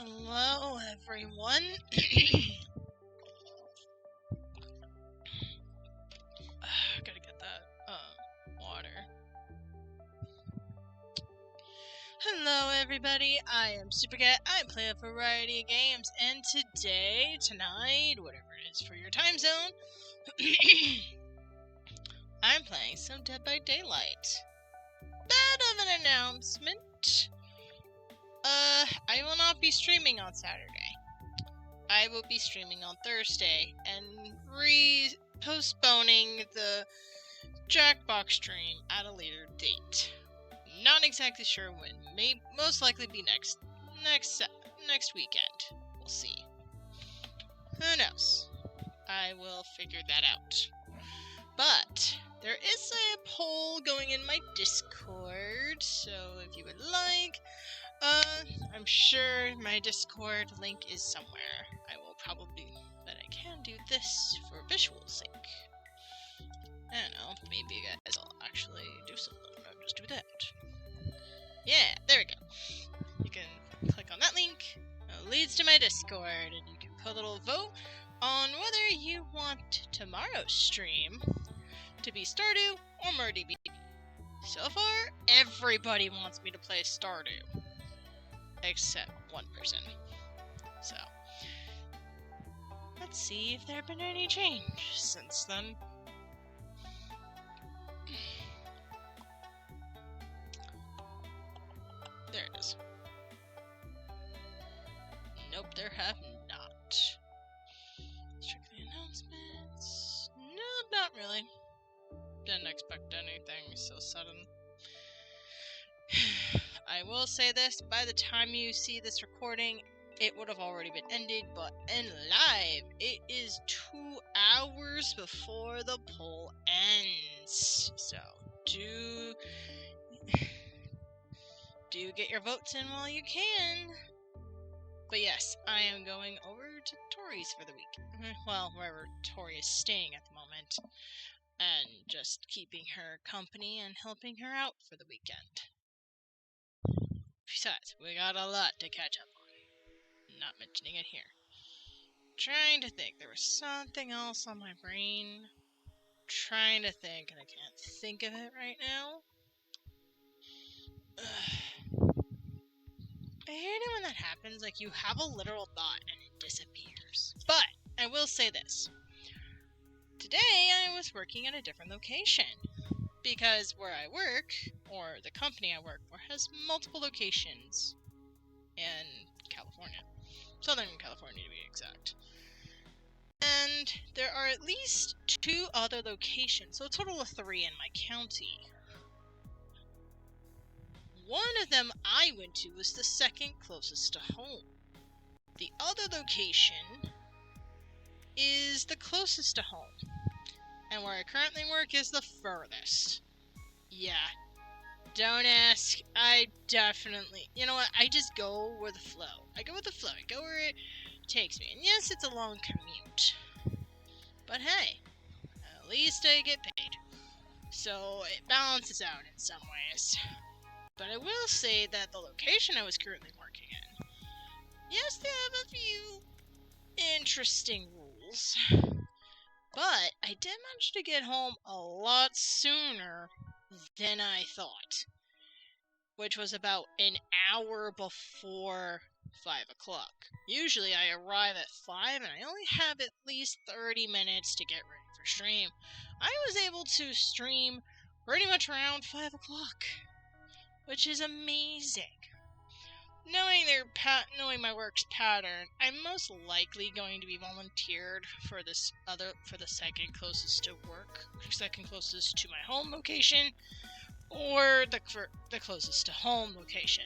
Hello, everyone. Gotta get that water. Hello, everybody. I am Supercat. I play a variety of games, and tonight, whatever it is for your time zone, I'm playing some Dead by Daylight. Bit of an announcement. I will not be streaming on Saturday. I will be streaming on Thursday and postponing the Jackbox stream at a later date. Not exactly sure when. May most likely be next weekend. We'll see. Who knows? I will figure that out. But there is a poll going in my Discord, so if you would like, I'm sure my Discord link is somewhere. I will probably, but I can do this for visual sake. I don't know, maybe you guys will actually do something. I'll just do that. Yeah, there we go. You can click on that link. It leads to my Discord, and you can put a little vote on whether you want tomorrow's stream to be Stardew or MurdyBee. So far, everybody wants me to play Stardew. Except one person. So, let's see if there have been any change since then. There it is. Nope, there have not. Strictly announcements. No, not really. Didn't expect anything so sudden. I will say this, by the time you see this recording, it would have already been ended, but in live, it is 2 hours before the poll ends. So, do get your votes in while you can. But yes, I am going over to Tori's for the week. Well, wherever Tori is staying at the moment. And just keeping her company and helping her out for the weekend. Besides, we got a lot to catch up on. Not mentioning it here. Trying to think. There was something else on my brain. Trying to think, and I can't think of it right now. I hate it when that happens. Like, you have a literal thought and it disappears. But, I will say this. Today, I was working at a different location. Because where I work, or the company I work for, has multiple locations in California. Southern California, to be exact. And there are at least 2 other locations, so a total of 3 in my county. One of them I went to was the second closest to home. The other location is the closest to home. And where I currently work is the furthest. Yeah. Don't ask. I definitely... You know what? I just go with the flow. I go with the flow. I go where it takes me. And yes, it's a long commute. But hey, at least I get paid. So it balances out in some ways. But I will say that the location I was currently working in, yes, they have a few interesting rules. But I did manage to get home a lot sooner than I thought. Which was about an hour before 5 o'clock. Usually I arrive at 5 and I only have at least 30 minutes to get ready for stream. I was able to stream pretty much around 5 o'clock. Which is amazing. Knowing my work's pattern, I'm most likely going to be volunteered for the second closest to my home location, or the closest to home location.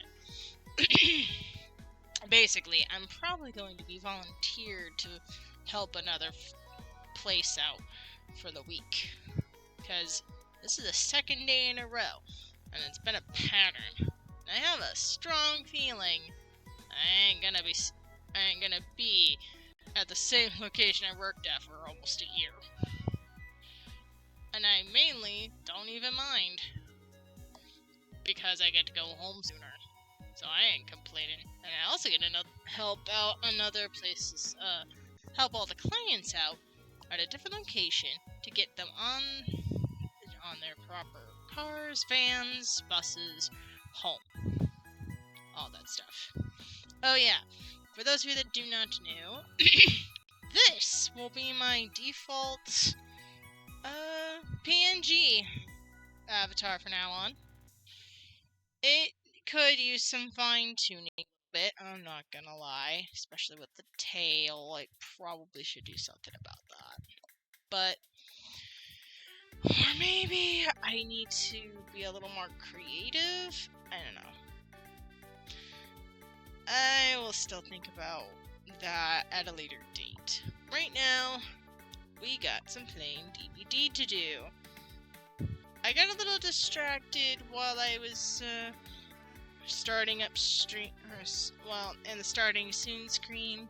Basically, I'm probably going to be volunteered to help another place out for the week, because this is the second day in a row, and it's been a pattern. I have a strong feeling I ain't gonna be at the same location I worked at for almost a year. And I mainly don't even mind, because I get to go home sooner. So I ain't complaining. laden, and I also get to help out another places, help all the clients out at a different location to get them on their proper cars, vans, buses, home, all that stuff. Oh yeah, for those of you that do not know, this will be my default PNG avatar from now on. It could use some fine-tuning a bit, I'm not gonna lie. Especially with the tail, I probably should do something about that. But, or maybe I need to be a little more creative? I don't know. I will still think about that at a later date. Right now, we got some playing DVD to do. I got a little distracted while I was starting up stream, in the starting soon screen.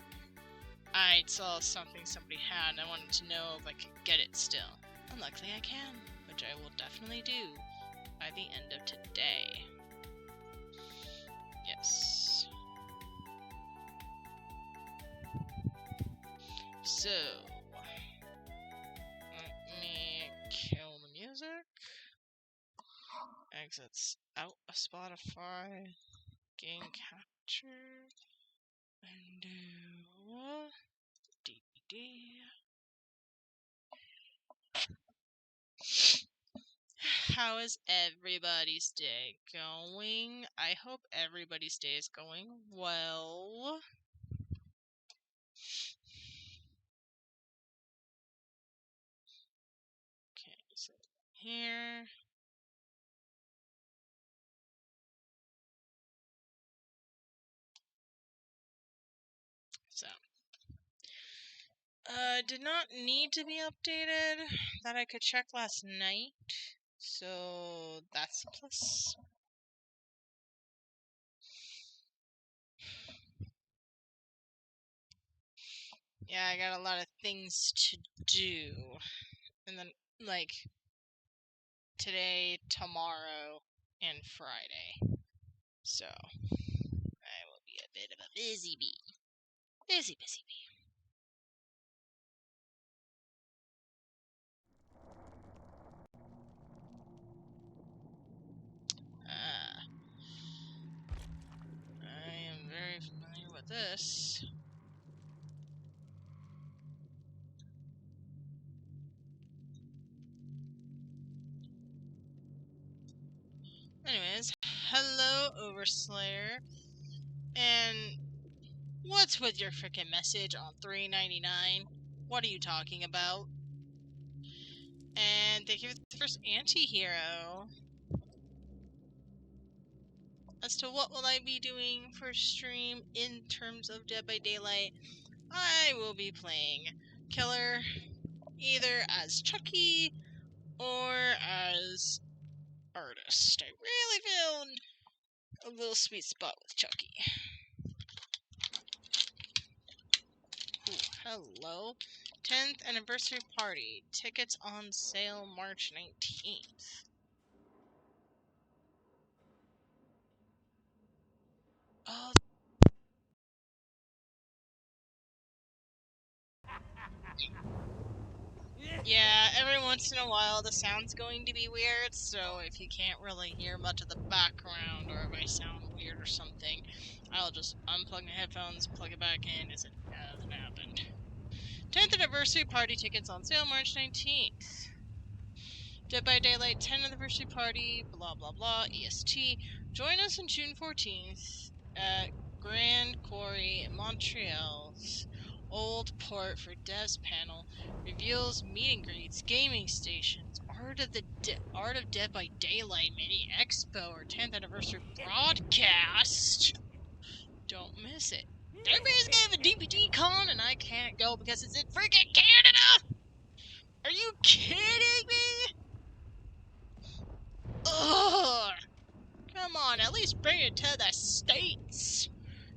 I saw something somebody had and I wanted to know if I could get it still. And luckily I can, which I will definitely do by the end of today. Yes. So, let me kill the music. Exits out of Spotify. Game captured. And do DVD. How is everybody's day going? I hope everybody's day is going well. Okay, so here. So, did not need to be updated. That I could check last night. So, that's a plus. Yeah, I got a lot of things to do. And then, like, today, tomorrow, and Friday. So, I will be a bit of a busy bee. Busy bee. I am very familiar with this. Anyways, hello, Overslayer. And what's with your frickin' message on $3.99? What are you talking about? And thank you for the first anti-hero. As to what will I be doing for stream in terms of Dead by Daylight, I will be playing Killer either as Chucky or as Artist. I really found a little sweet spot with Chucky. Ooh, hello. 10th anniversary party. Tickets on sale March 19th. Oh. Yeah, every once in a while the sound's going to be weird, so if you can't really hear much of the background or if I sound weird or something, I'll just unplug my headphones, plug it back in as it hasn't happened. 10th anniversary party tickets on sale March 19th. Dead by Daylight 10th anniversary party, blah blah blah, EST. Join us on June 14th at Grand Quarry in Montreal's Old Port for Devs panel. Reveals, meet and greets, gaming stations, Art of Dead by Daylight mini expo or 10th anniversary broadcast. Don't miss it. Everybody's gonna have a DVD con and I can't go because it's in freaking Canada! Are you kidding me? Ugh! Come on, at least bring it to the States!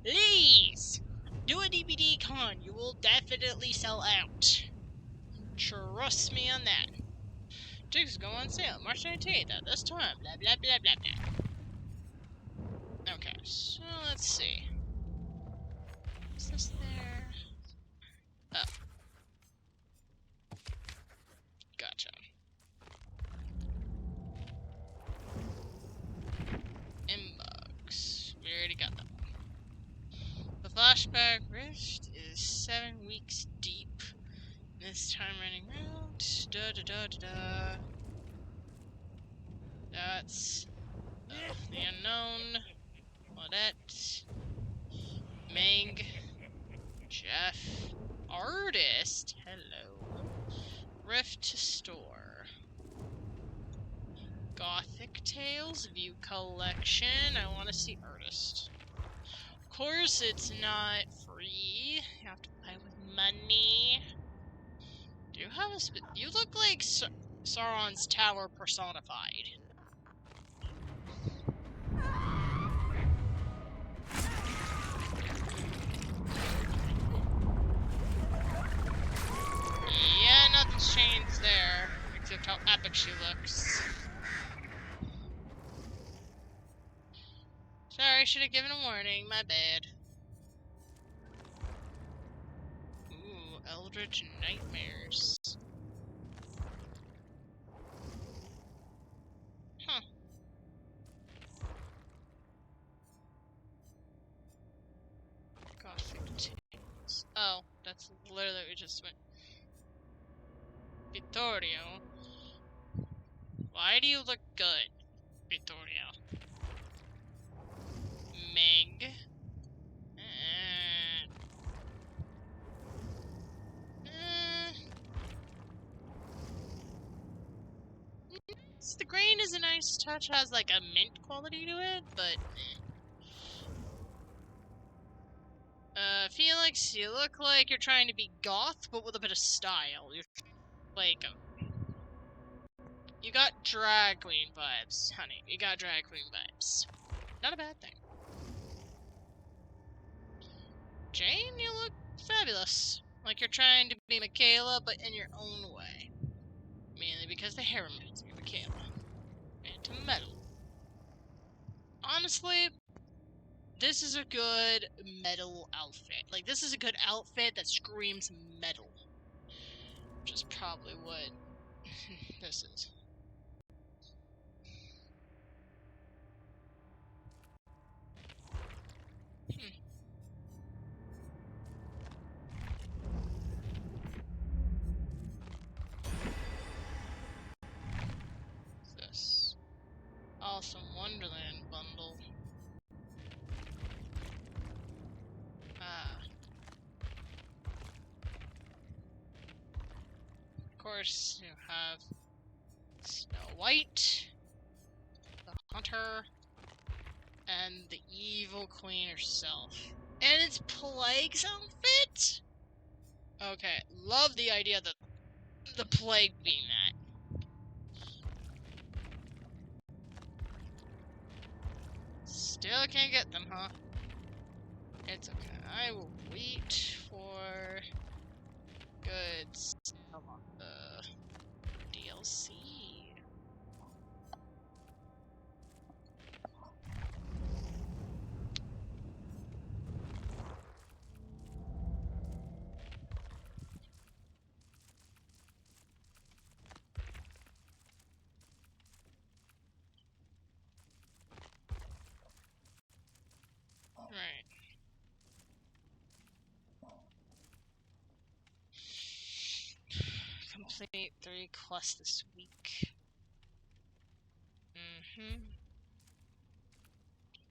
Please! Do a DVD con, you will definitely sell out. Trust me on that. Tickets go on sale March 19th at this time, blah blah blah blah blah. Okay, so let's see. Is this there? Oh. Gotcha. Inbox. We already got that one. The flashback rift is 7 weeks deep. This time running out. Da da da da da. That's the unknown. Odette. Meg. Jeff. Artist. Hello. Rift store. Gothic Tales View Collection. I want to see artist. Of course, it's not free. You have to buy with money. Do you have a you look like Sauron's tower personified. Yeah, nothing's changed there, except how epic she looks. Sorry, should have given a warning, my bad. Ooh, Eldritch Nightmares. Huh. Gothic Tales. Oh, that's literally what we just went. Vittorio. Why do you look good, Vittorio? Meg. The grain is a nice touch, has like a mint quality to it, but Felix, you look like you're trying to be goth, but with a bit of style. You're like, you got drag queen vibes, honey. You got drag queen vibes. Not a bad thing. Jane, you look fabulous. Like you're trying to be Michaela, but in your own way. Mainly because the hair reminds me of Michaela. And to metal. Honestly, this is a good metal outfit. Like, this is a good outfit that screams metal. Which is probably what this is. What's this? Awesome Wonderland bundle. Of course, you have Snow White, the Hunter, and the Evil Queen herself. And it's Plague's outfit? Okay, love the idea that the Plague being that. Still can't get them, huh? It's okay. I will wait for goods to come on the DLC. Right. Complete 3 quests this week.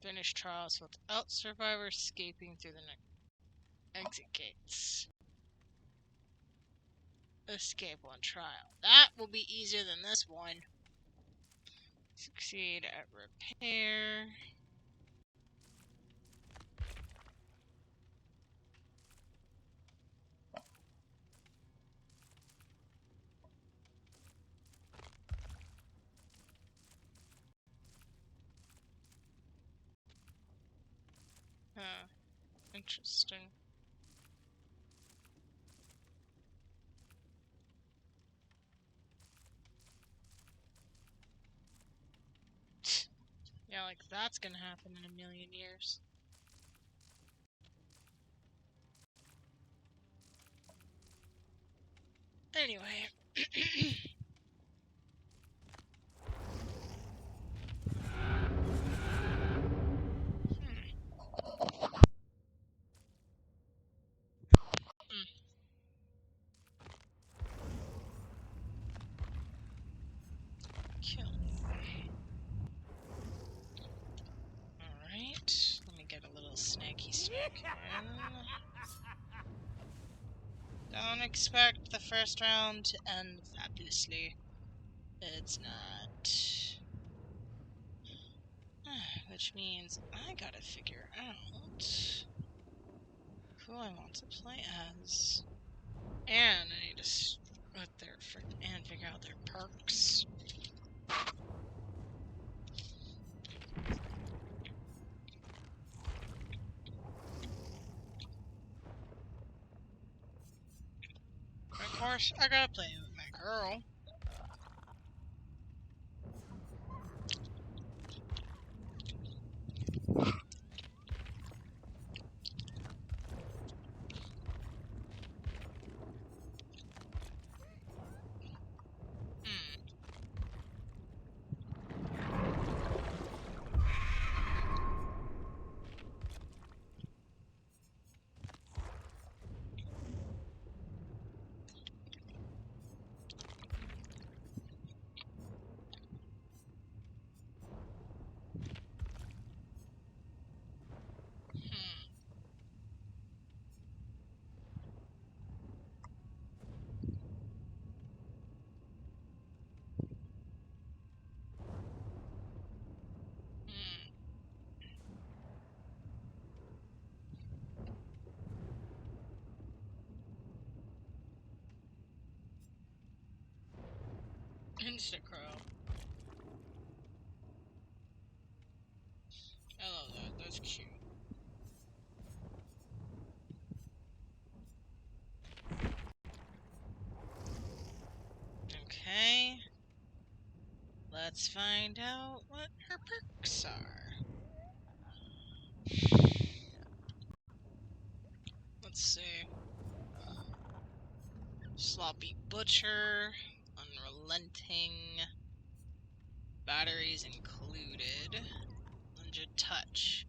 Finish trials without survivor escaping through the exit gates. Escape on trial. That will be easier than this one. Succeed at repair. Huh. Interesting. Yeah, like that's gonna happen in a million years. Anyway. Kill. Alright. Let me get a little snacky snack in. Don't expect the first round to end fabulously. It's not. Which means I gotta figure out who I want to play as. And I need to put their and figure out their perks. Of course, I gotta play with my girl. Instacrow. I love that. That's cute. Okay. Let's find out what her perks are. Let's see. Sloppy Butcher, Unrelenting, batteries included, Lunged Touch.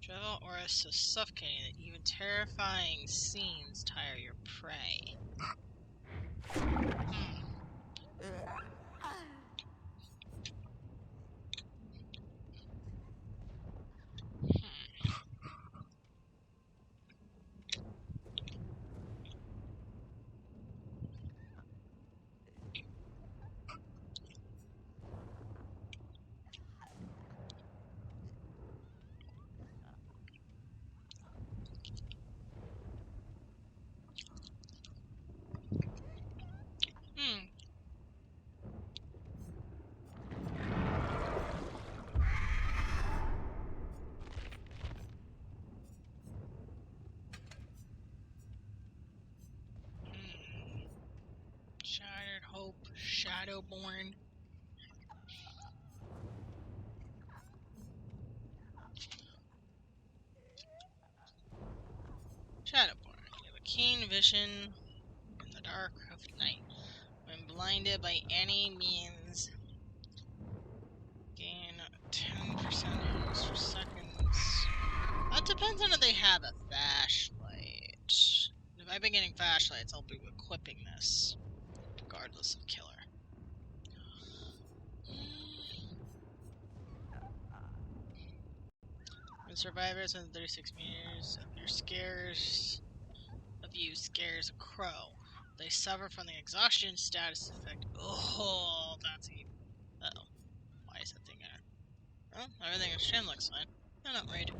Travel aura so suffocating that even terrifying scenes tire your prey. Shattered Hope, Shadowborn. Shadowborn. You have a keen vision in the dark of night. When blinded by any means, gain 10% heals for seconds. That depends on if they have a flashlight. If I've been getting flashlights, I'll be equipping this, regardless of killer. When survivors within 36 meters of your scares a crow, they suffer from the exhaustion status effect. Oh, that's evil. Uh-oh. Why is that thing there? Well, everything in stream looks fine. I'm not worried.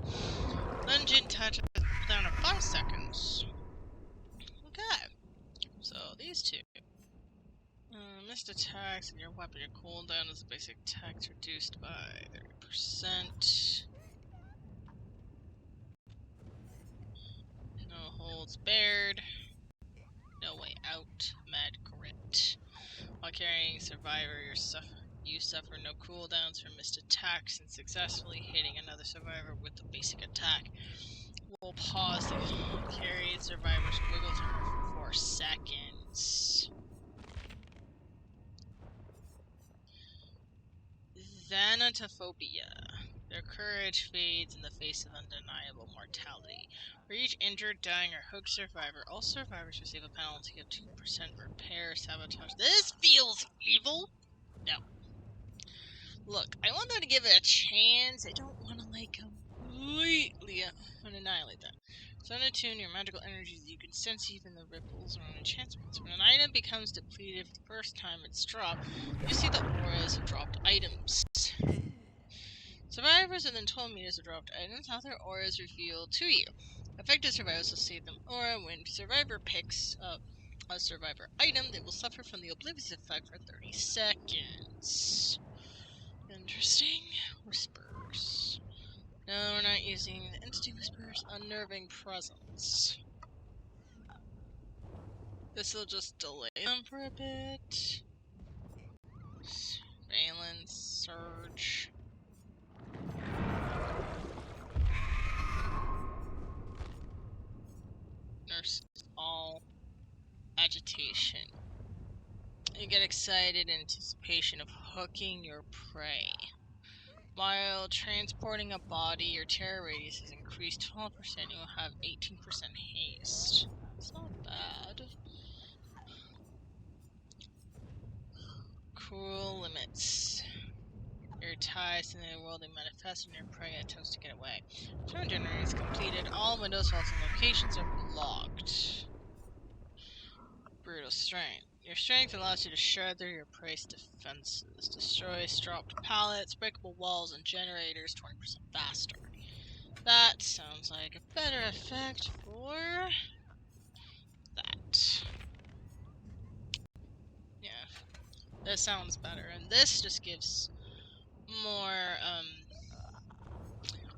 Lunged Touch down to 5 seconds. Okay. So, these two. Missed attacks and your weapon. Your cooldown is basic attacks reduced by 30%. No holds barred. No way out. Mad grit. While carrying survivor, you suffer no cooldowns from missed attacks, and successfully hitting another survivor with the basic attack will pause the carried survivor's wiggle timer for 4 seconds. Thanatophobia. Their courage fades in the face of undeniable mortality. For each injured, dying, or hooked survivor, all survivors receive a penalty of 2% repair sabotage. This feels evil! No. Look, I want them to give it a chance. I don't want to, like, completely annihilate that. So attune your magical energies, you can sense even the ripples around enchantments. When an item becomes depleted the first time it's dropped, you see the auras of dropped items. Survivors within 12 meters of dropped items have their auras revealed to you. Affected survivors will see them aura. When survivor picks up a survivor item, they will suffer from the oblivious effect for 30 seconds. Interesting. Whispers. No, we're not using the entity whispers. Unnerving presence. This will just delay them for a bit. Surveillance. Surge. Nurse. All. Agitation. You get excited in anticipation of hooking your prey. While transporting a body, your terror radius is increased 12%. You will have 18% haste. It's not bad. Cruel limits. Your ties in the world they manifest and your prey attempts to get away. Turn generator is completed. All windows, vaults, and locations are blocked. Brutal strength. Your strength allows you to shred through your prey's defenses. Destroys dropped pallets, breakable walls, and generators 20% faster. That sounds like a better effect for that. Yeah, this sounds better. And this just gives more,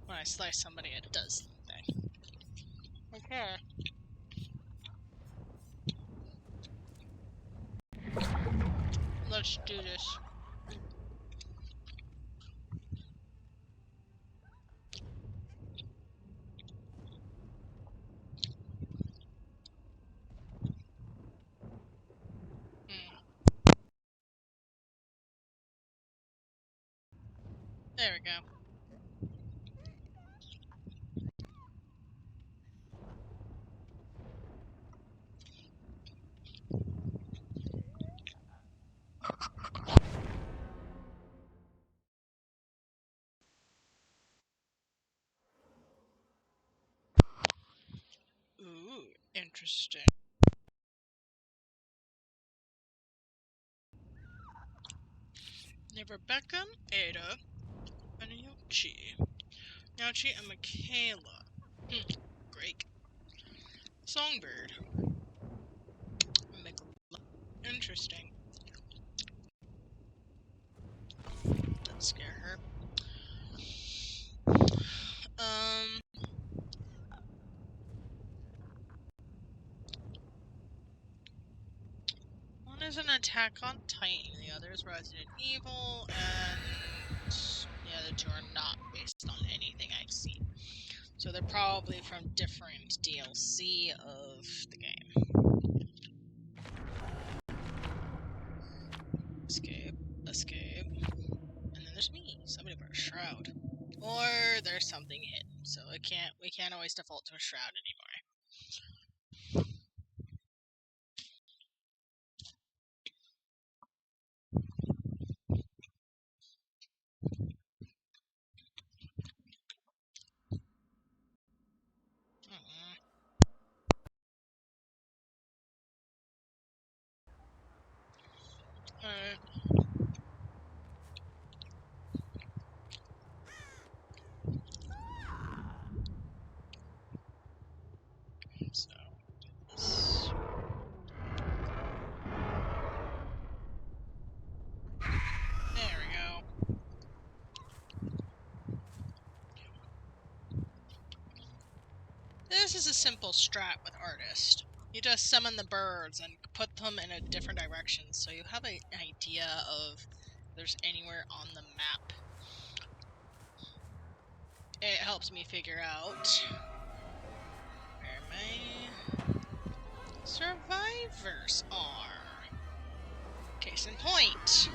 when I slice somebody, it does the thing. Okay. Let's do this. There we go. Ooh, interesting. Rebecca, Ada, and Yochi. Yochi and Michaela. Great. Songbird. Interesting. Doesn't scare her. One is an Attack on Titan, the other is Resident Evil, and the other two are not based on anything I've seen. So they're probably from different DLC of the game. Escape, escape, and then there's me. Somebody brought a shroud, or there's something hidden. So we can't always default to a shroud anymore. Alright. So, this. There we go. This is a simple strat with Artist. You just summon the birds and put them in a different direction, so you have an idea of if there's anywhere on the map. It helps me figure out where my survivors are. Case in point.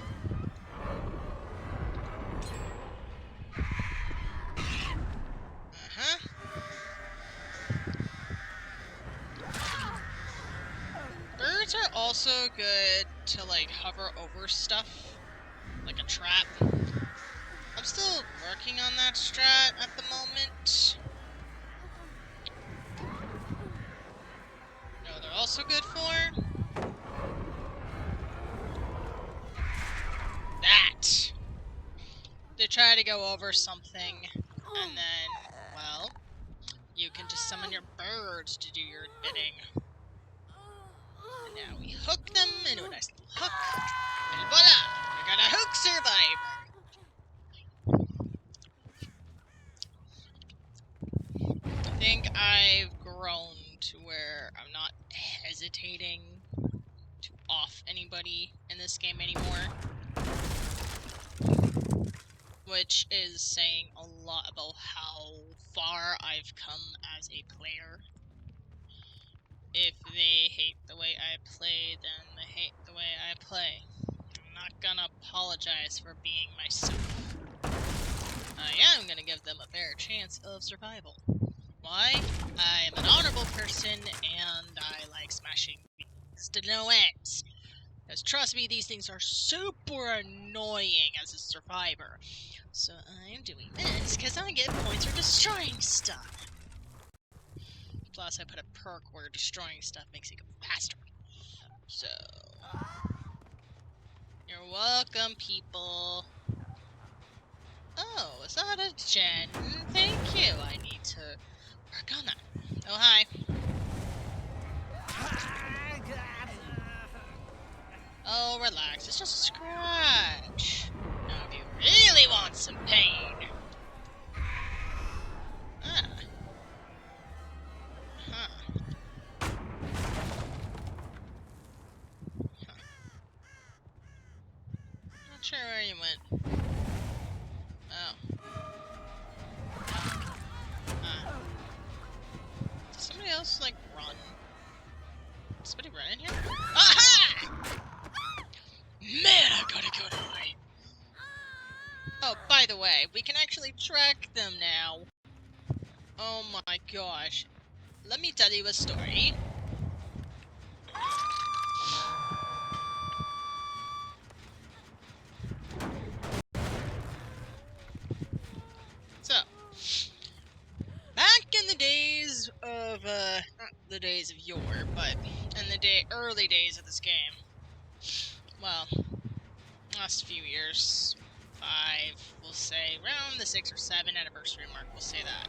also good to, like, hover over stuff, like a trap. I'm still working on that strat at the moment. No, they're also good for that. They try to go over something, and then, well, you can just summon your birds to do your bidding. And now we hook them into a nice little hook, and voila! We got a hook survivor! I think I've grown to where I'm not hesitating to off anybody in this game anymore. Which is saying a lot about how far I've come as a player. If they hate the way I play, then they hate the way I play. I'm not gonna apologize for being myself. I am gonna give them a fair chance of survival. Why? I am an honorable person, and I like smashing things to no ends. Because trust me, these things are super annoying as a survivor. So I'm doing this because I get points for destroying stuff. Plus, I put a perk where destroying stuff makes it go faster. So, you're welcome, people. Oh, is that a gen? Thank you. I need to work on that. Oh, hi. Oh, relax. It's just a scratch. Now, if you really want some pain. Ah. Huh. Not sure where you went. Oh. Does somebody else, like, run? Did somebody run in here? Aha! Man, I gotta go to light. Oh, by the way, we can actually track them now. Oh my gosh. Let me tell you a story. So, back in the days of, not the days of yore, but in the early days of this game. Well, last few years. 5, we'll say, around the 6 or 7 anniversary mark, we'll say that.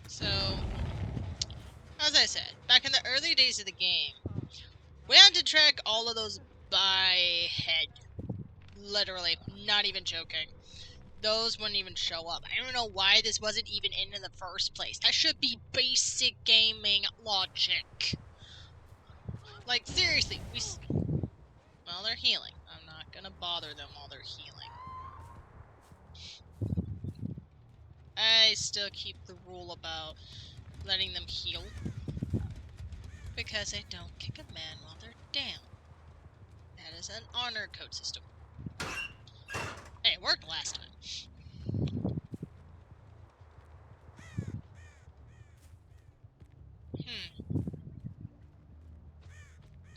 So, as I said, back in the early days of the game, we had to track all of those by head. Literally, not even joking. Those wouldn't even show up. I don't know why this wasn't even in the first place. That should be basic gaming logic. Like, seriously, well, they're healing. I'm not gonna bother them while they're healing. I still keep the rule about letting them heal. Because I don't kick a man while they're down. That is an honor code system. Hey, it worked last time.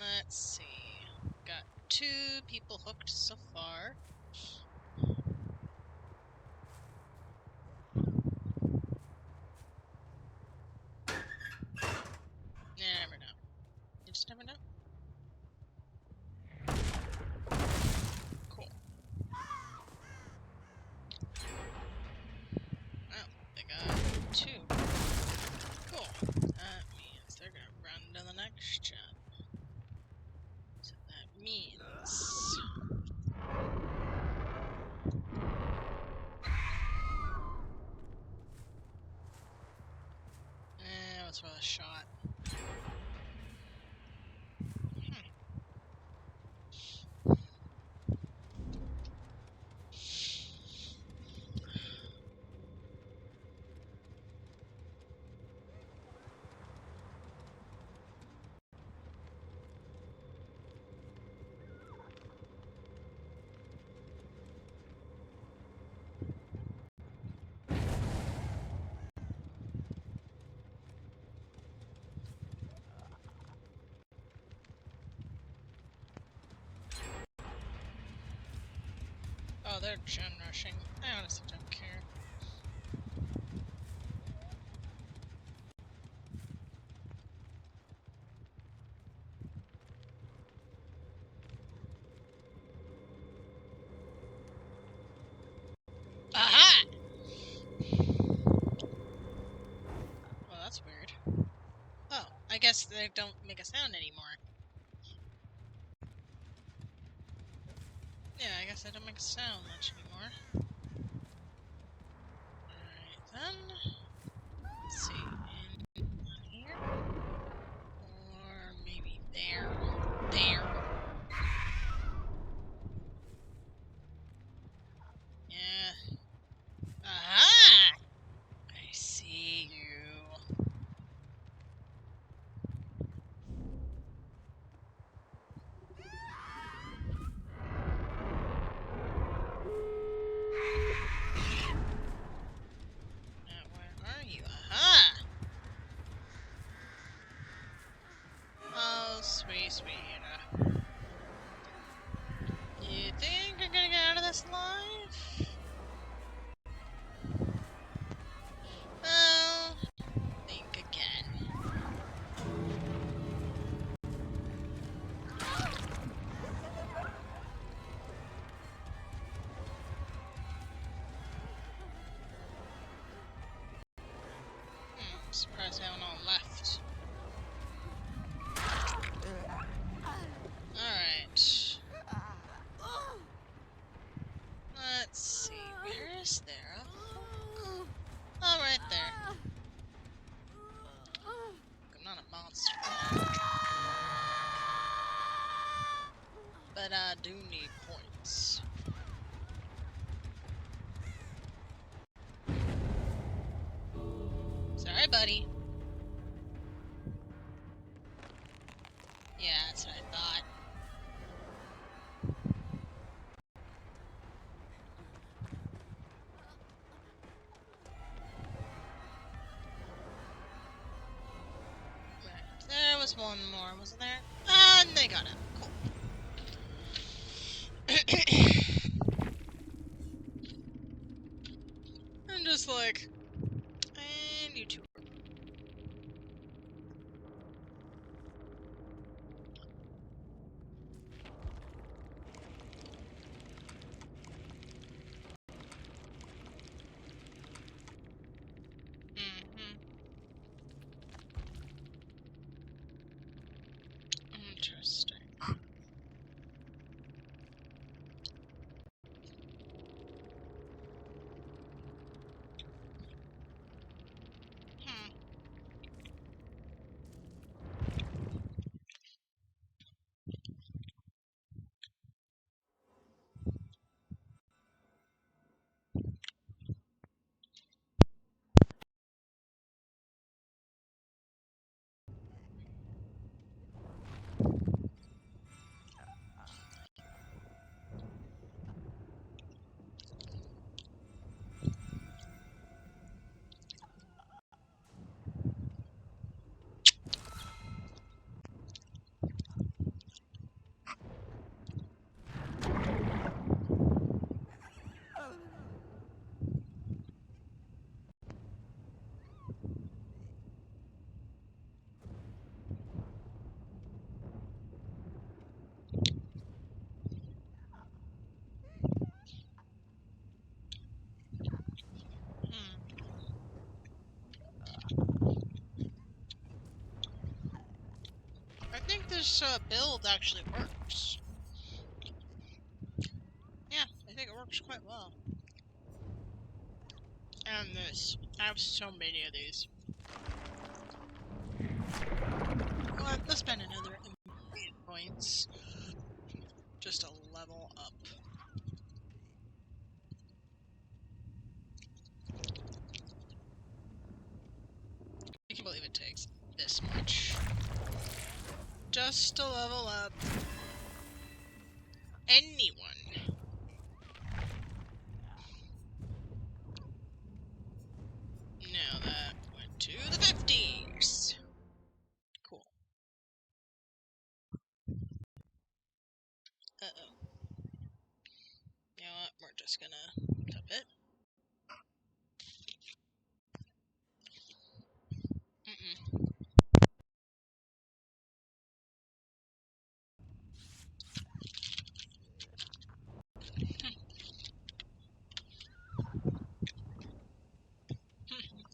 Let's see. Got 2 people hooked so far. You never know. You just never know. Cool. Oh, they got 2. Cool. That means they're gonna run to the next jump. So that means... let's roll a shot. Oh, they're gen rushing. I honestly don't care. Aha! Well, that's weird. Oh, I guess they don't make a sound anymore. Yeah, I guess they don't make a sound much anymore. Alright then. Let's see. In here? Or maybe there. There. Yeah. Aha! I see you. Now, where are you? Aha! Oh, sweet, sweet. You think you're gonna get out of this alive? Well, think again. I'm surprised they haven't all left. Alright. Let's see. Where is there? Oh, right there. I'm not a monster. But I do need points. Sorry, buddy. Yeah, that's what I thought. Right. There was one more, wasn't there? And they got it. Cool. I'm just like, and you two. Interesting. I think this build actually works. Yeah, I think it works quite well. And this. I have so many of these. Well, let's spend another million points. Just to level up. I can't believe it takes this much. Just to level up anyone. Now that went to the 50s. Cool. Uh-oh. You know what? We're just gonna tap it.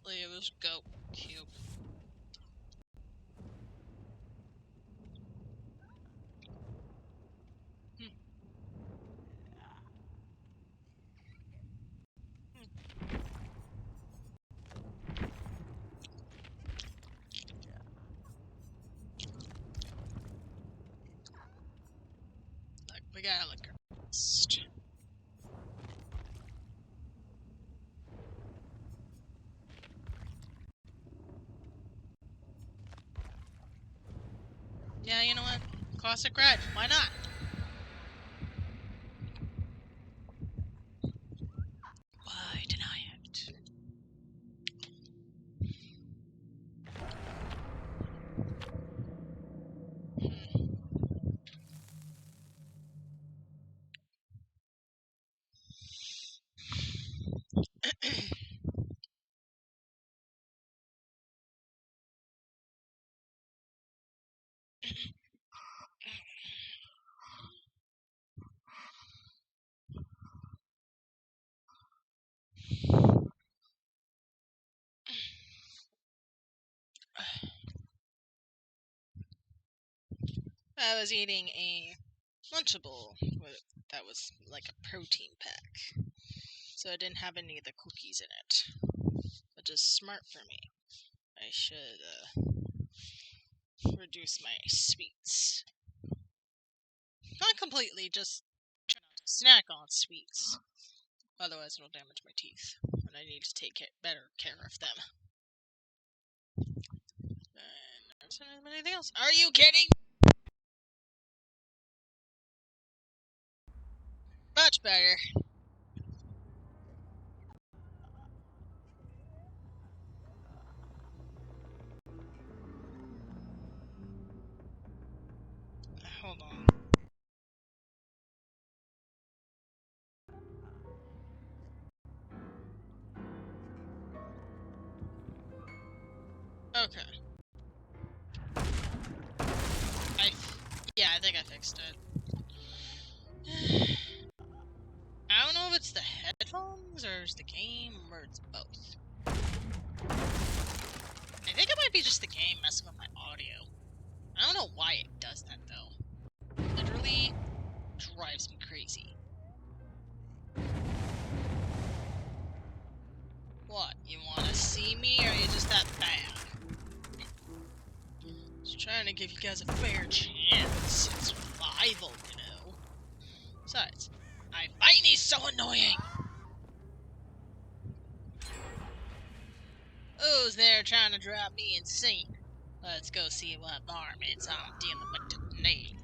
Look at this goat. Cute. Look, we gotta look at this. Yeah, you know what? Classic red. Why not? Why deny it? I was eating a Lunchable that was like a protein pack, so it didn't have any of the cookies in it. Which is smart for me. I should reduce my sweets. Not completely, just try not to snack on sweets. Otherwise it'll damage my teeth, and I need to take better care of them. And anything else? Are you kidding? Much better. Hold on. Okay. I think I fixed it. I don't know if it's the headphones, or it's the game, or it's both. I think it might be just the game messing with my audio. I don't know why it does that, though. Literally drives me crazy. What? You want to see me, or are you just that bad? Just trying to give you guys a fair chance. It's survival, you know. Besides, I find these so annoying! Who's there trying to drive me insane? Let's go see what varmints I'm dealing with tonight.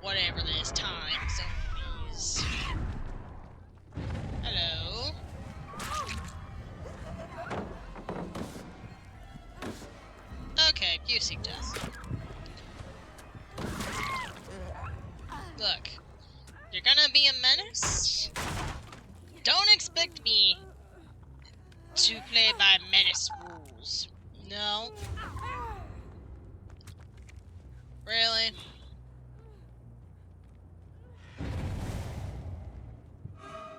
Whatever this time zone is. Hello? Okay, you seek death. Look, you're gonna be a menace? Don't expect me to play by menace rules. No. Really?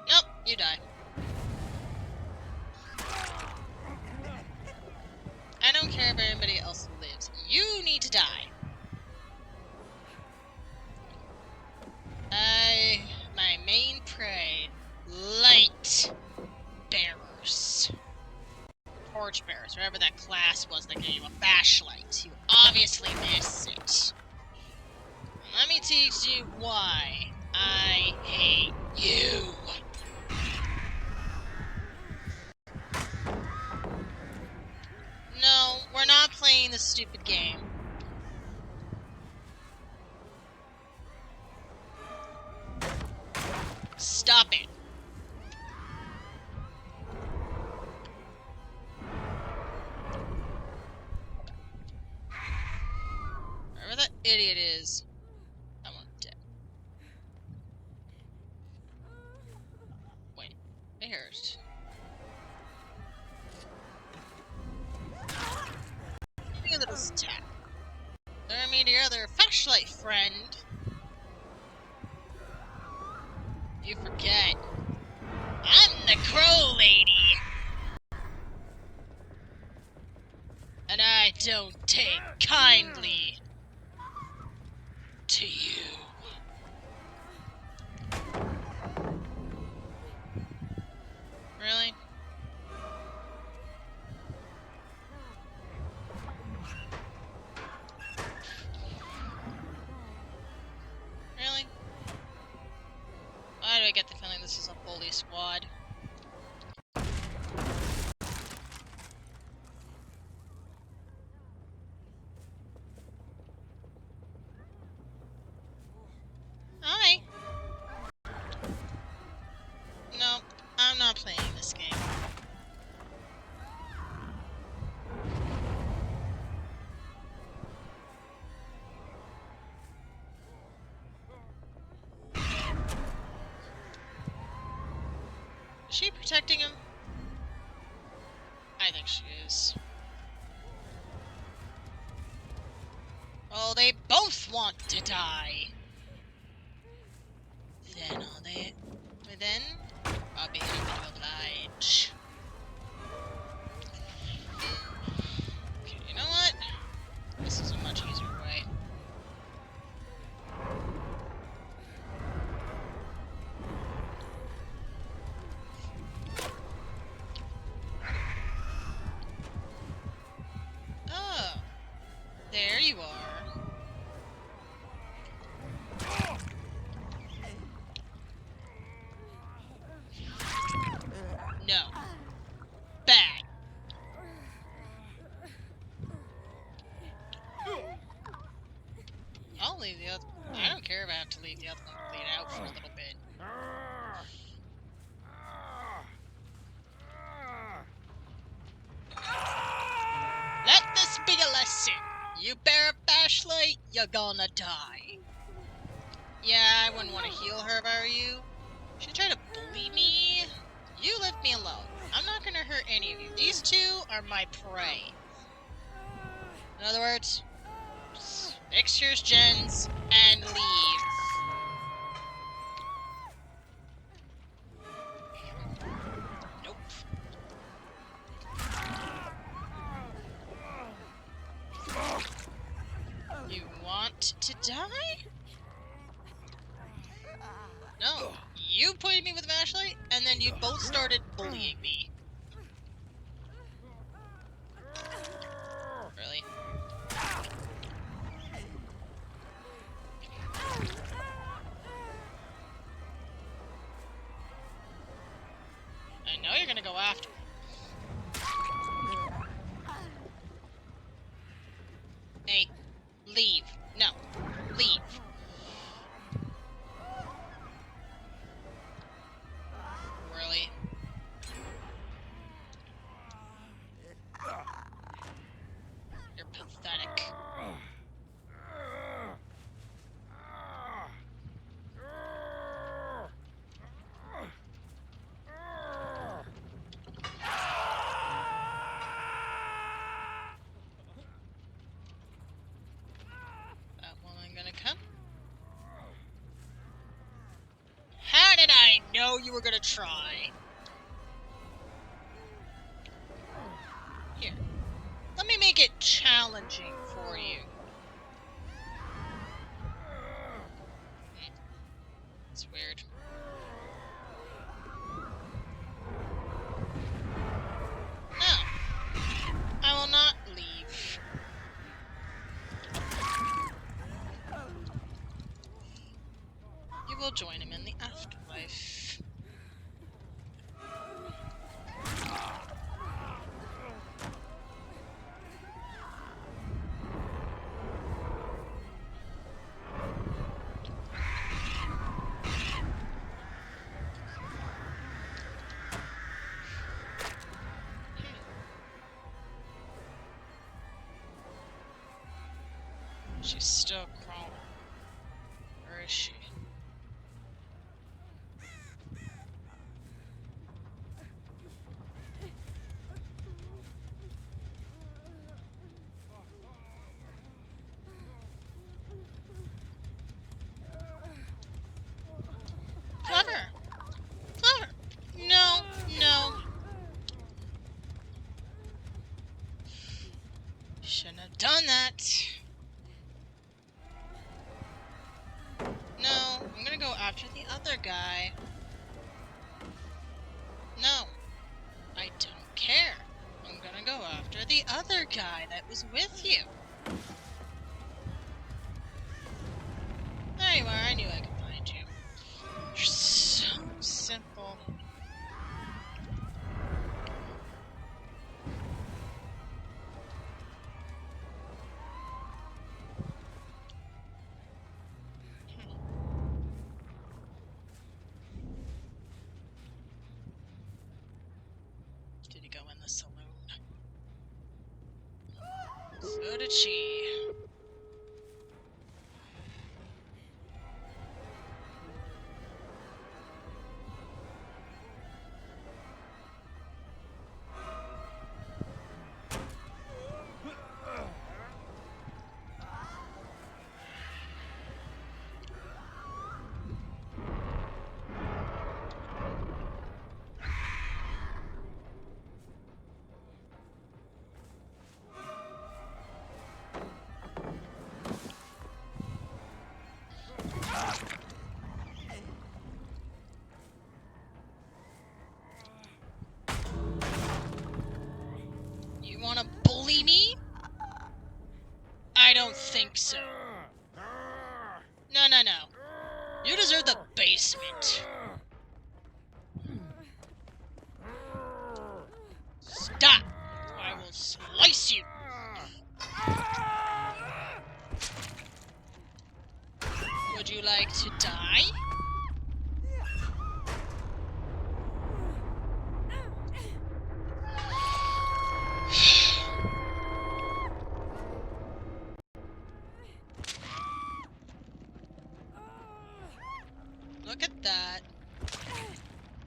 Nope, you die. I don't care if anybody else lives. You need to die. My main prey, light bearers. Torch bearers, whatever that class was that gave you a flashlight. You obviously missed it. Let me teach you why I hate you. No, we're not playing this stupid game. Stop it. Wherever that idiot is, I want him dead. hurt. Give me a little stab. Turn me to your other flashlight, friend. You forget. I'm the Crow Lady! And I don't take kindly to you. Really? Really? Why do I get the feeling this is a bully squad? Hi! Nope, I'm not playing this game. Is she protecting him? I think she is. Oh, they both want to die. Then I'll be happy to oblige. Okay, you know what? This is a much easier way. Oh, there you are. No. Bad. I'll leave the other... I don't care if I have to leave the other one to bleed out for a little bit. Let this be a lesson. You bear a flashlight, you're gonna die. Yeah, I wouldn't want to heal her if I were you. She tried to bully me. You leave me alone. I'm not gonna hurt any of you. These two are my prey. In other words, fix yours, gens, and leave. Nope. You want to die? No. You pointed me with a flashlight, and then you both started bullying me. Really? I know you're gonna go after me. Hey, leave. No, leave. Really? You're pathetic. That woman gonna come? How did I know you were gonna try? Here. Let me make it challenging for you. It's weird. No. I will not leave. You will join him in the afterlife. She's still crawling. Where is she? Shouldn't have done that. No, I'm gonna go after the other guy. No, I don't care. I'm gonna go after the other guy that was with you. There you are, I knew I could find you. You're so simple. Did he go in the saloon? So did she. You wanna bully me? I don't think so. No, no, no. You deserve the basement. Stop! I will slice you! Would you like to die? Look at that.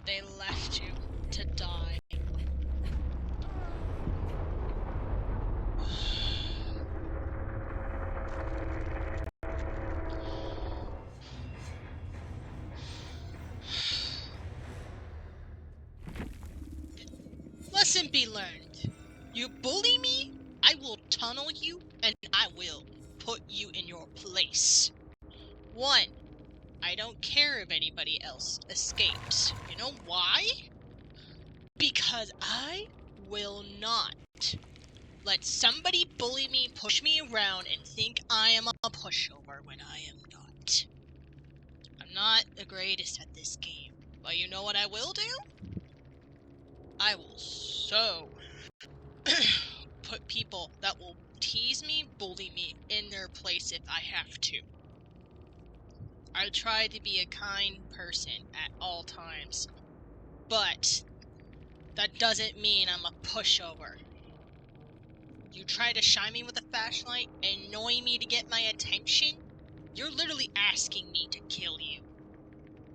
They left you to die. Lesson be learned. You bully me, I will tunnel you, and I will put you in your place. 1. I don't care if anybody else escapes. You know why? Because I will not let somebody bully me, push me around, and think I am a pushover when I am not. I'm not the greatest at this game. But you know what I will do? I will so put people that will tease me, bully me, in their place if I have to. I try to be a kind person at all times. But that doesn't mean I'm a pushover. You try to shine me with a flashlight, annoy me to get my attention, you're literally asking me to kill you.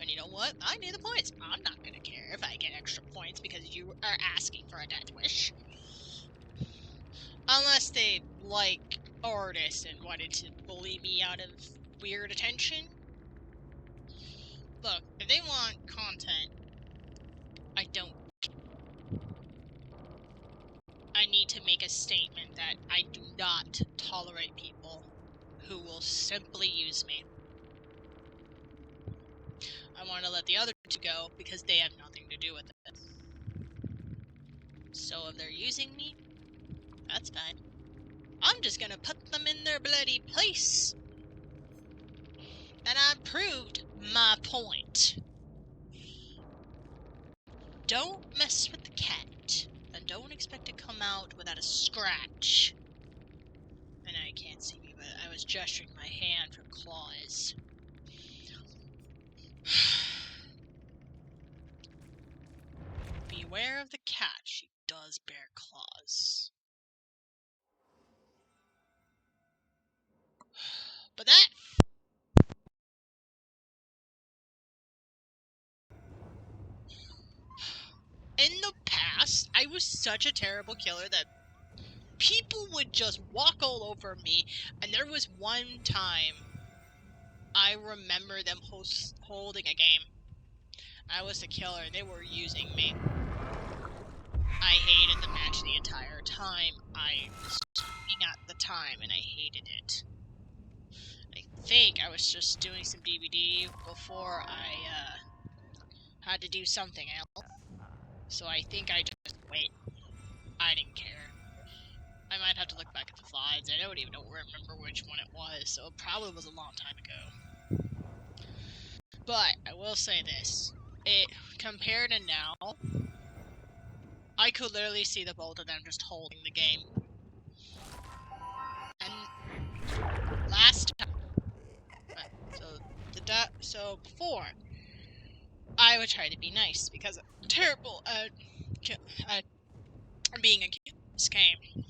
And you know what? I need the points. I'm not gonna care if I get extra points because you are asking for a death wish. Unless they like artists and wanted to bully me out of weird attention. Look, if they want content, I don't. I need to make a statement that I do not tolerate people who will simply use me. I want to let the other two go because they have nothing to do with it. So if they're using me, that's fine. I'm just gonna put them in their bloody place. And I proved my point. Don't mess with the cat, and don't expect to come out without a scratch. I know you can't see me, but I was gesturing my hand for claws. Beware of the cat, she does bear claws. But that... In the past, I was such a terrible killer that people would just walk all over me, and there was one time I remember them holding a game. I was the killer, and they were using me. I hated the match the entire time. I was gaming at the time, and I hated it. I think I was just doing some DVD before I had to do something else. So I think I just wait. I didn't care. I might have to look back at the VODs. I don't even remember which one it was, so it probably was a long time ago. But I will say this. Compared to now, I could literally see the both of them just holding the game. And last time, so before, I would try to be nice because I'm terrible at being a kid in this game.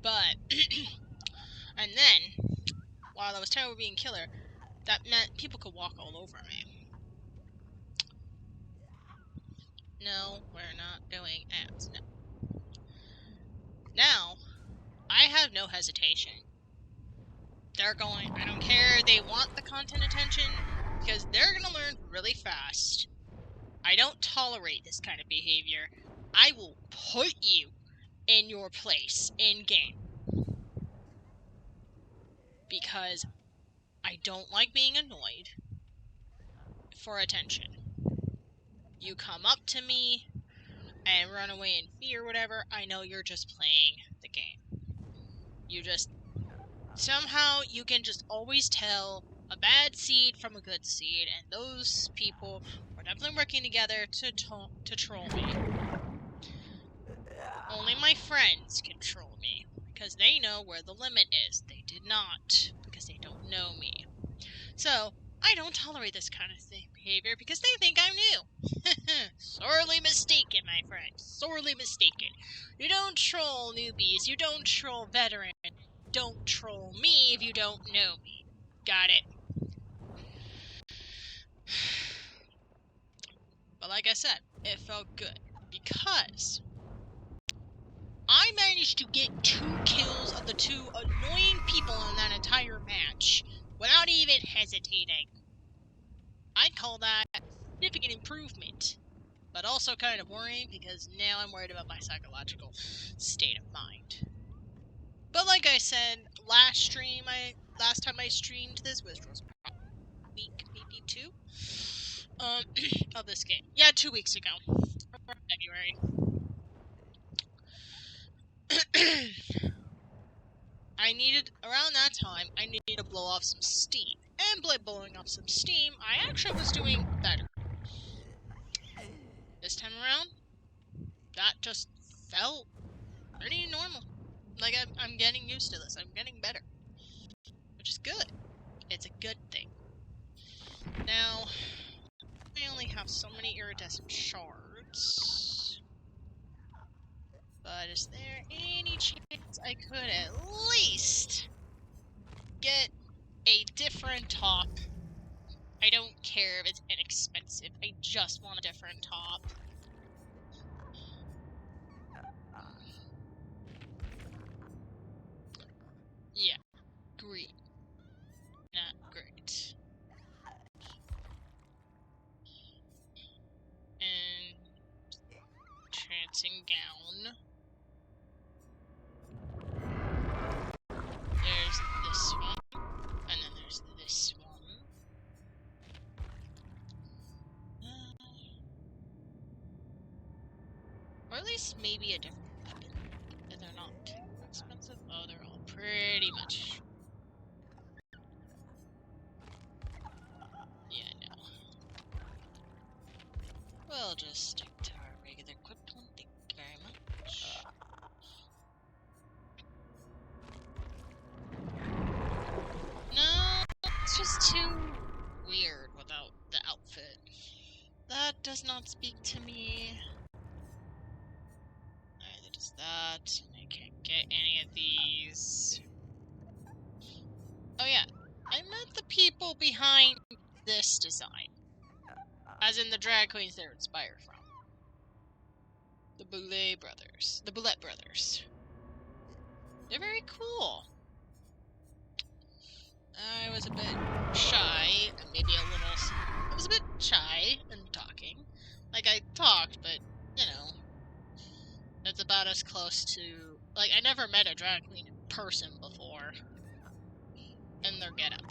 But and then, while I was terrible at being killer, that meant people could walk all over me. No, we're not doing ads. No. Now, I have no hesitation. They're going, I don't care, they want the content attention, because they're gonna learn really fast. I don't tolerate this kind of behavior. I will put you in your place in-game. Because I don't like being annoyed for attention. You come up to me and run away in fear or whatever, I know you're just playing the game. You just... Somehow, you can just always tell a bad seed from a good seed, and those people are definitely working together to troll me. Only my friends can troll me, because they know where the limit is. They did not, because they don't know me. So, I don't tolerate this kind of behavior, because they think I'm new. Sorely mistaken, my friend. Sorely mistaken. You don't troll newbies. You don't troll veterans. Don't troll me if you don't know me. Got it? But like I said, it felt good. Because I managed to get 2 kills of the 2 annoying people in that entire match without even hesitating. I'd call that a significant improvement. But also kind of worrying because now I'm worried about my psychological state of mind. But like I said, last time I streamed this, which was probably a week, maybe 2, of this game. Yeah, 2 weeks ago. February. Around that time, I needed to blow off some steam. And by blowing off some steam, I actually was doing better. This time around, that just felt pretty normal. Like, I'm getting used to this. I'm getting better. Which is good. It's a good thing. Now, I only have so many iridescent shards. But is there any chance I could at least get a different top? I don't care if it's inexpensive. I just want a different top. Yeah. Green. Not great. And trancing gown. There's this one. And then there's this one. Or at least maybe a different weapon. If they're not too expensive. Oh, they're all pretty much. Yeah, no. We'll just stick to our regular equipped one. Thank you very much. No, it's just too weird without the outfit. That does not speak to me. Neither does that. I can't get any of these. Oh yeah, I met the people behind this design. As in the drag queens they're inspired from. The Bullied brothers. The Bullied brothers. They're very cool. I was a bit shy, and maybe a little... I was a bit shy in talking. Like, I talked, but, you know... That's about got us close to... Like, I never met a drag queen in person before. In their getup.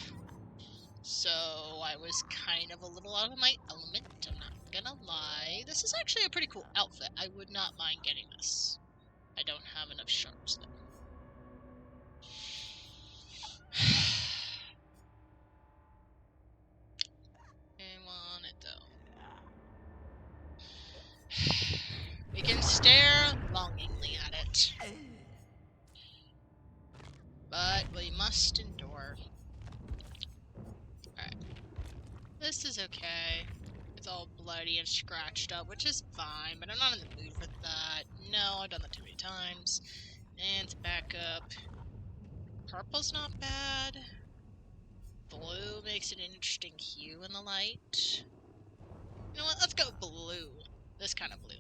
So, I was kind of a little out of my element, I'm not gonna lie. This is actually a pretty cool outfit. I would not mind getting this. I don't have enough shards, though. I want it, though. We can stare longingly at it. But we must endure. Alright. This is okay. It's all bloody and scratched up, which is fine, but I'm not in the mood for that. No, I've done that too many times. And back up. Purple's not bad. Blue makes an interesting hue in the light. You know what? Let's go blue. This kind of blue.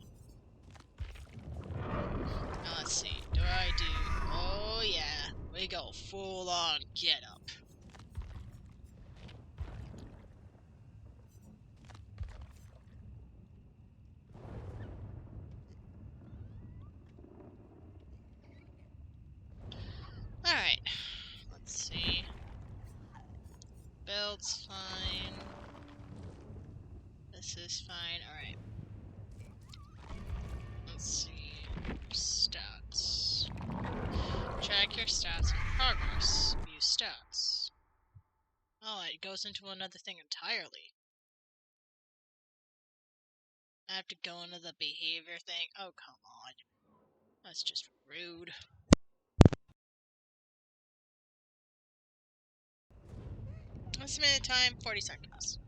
Now let's see. Do I do... Oh yeah. We go full on get up. Alright. Let's see. Belt's fine. This is fine. Alright. Let's see. Stats. Check your stats in progress. View stats. Oh, it goes into another thing entirely. I have to go into the behavior thing. Oh, come on. That's just rude. Estimated time, 40 seconds.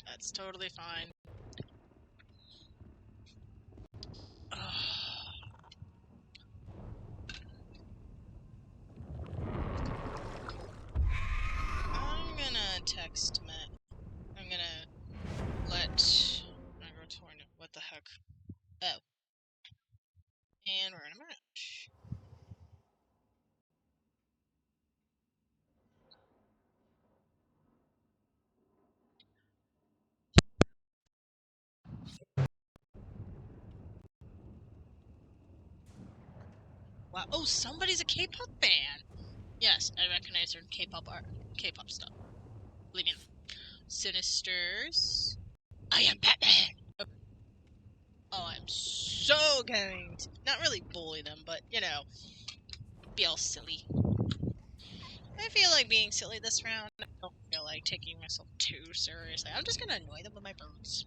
That's totally fine. I'm gonna text Matt. I'm gonna let... What the heck? Oh. And we're in a match. Wow. Oh, somebody's a K-pop fan! Yes, I recognize their K-pop art. K-pop stuff. Leave me alone. Sinisters. I am Batman! Okay. Oh, I'm so going to... Not really bully them, but, you know, be all silly. I feel like being silly this round. I don't feel like taking myself too seriously. I'm just gonna annoy them with my birds.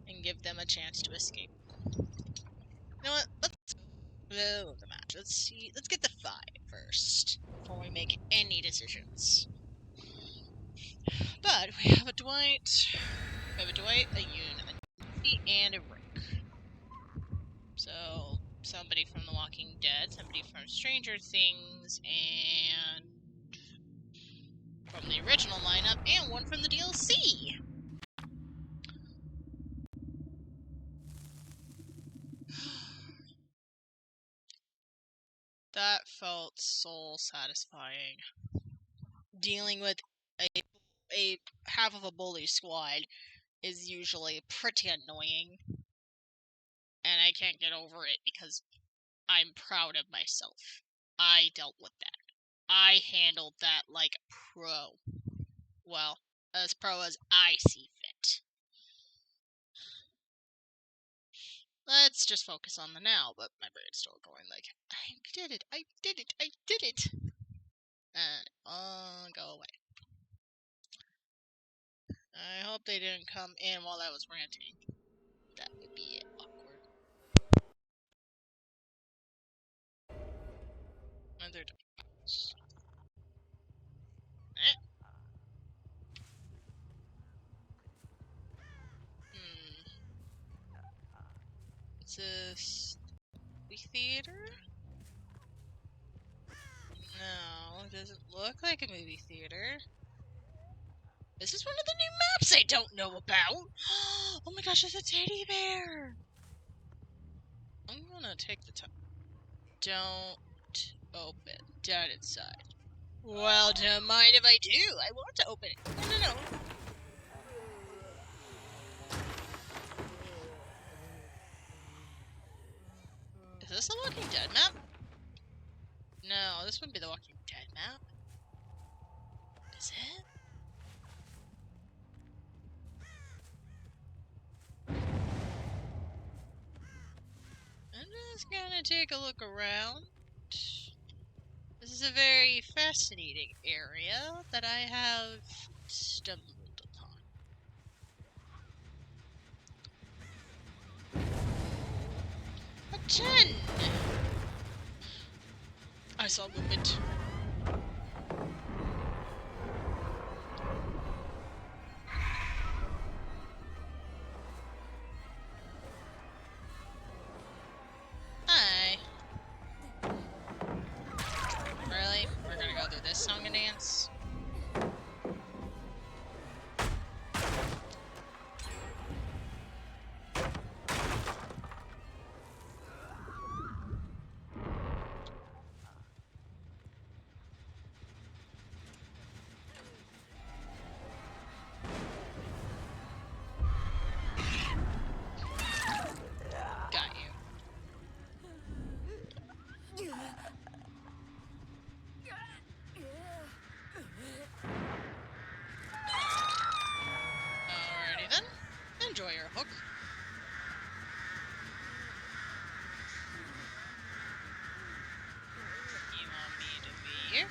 And give them a chance to escape. You know what? Let's go the match. Let's see. Let's get the 5 first. Before we make any decisions. But we have a Dwight. We have a Dwight, a Yoon, a Goofy, and a Rick. So, somebody from The Walking Dead, somebody from Stranger Things, and from the original lineup, and one from the DLC! That felt soul satisfying. Dealing with a half of a bully squad is usually pretty annoying. And I can't get over it because I'm proud of myself. I dealt with that. I handled that like pro. Well, as pro as I see fit. Let's just focus on the now, but my brain's still going like, I did it, I did it, I did it! And, go away. I hope they didn't come in while I was ranting. That would be awkward. And they're done. Is this movie theater? No, it doesn't look like a movie theater. This is one of the new maps I don't know about! Oh my gosh, it's a teddy bear! I'm gonna take the time. Don't open. Down inside. Well, don't mind if I do. I want to open it. No. this the Walking Dead map? No, this wouldn't be the Walking Dead map. Is it? I'm just gonna take a look around. This is a very fascinating area that I have stumbled upon. A 10! I saw movement. Hi. Really? We're gonna go through this song and dance? Got you. Alrighty then. Enjoy your hook. You want me to be here?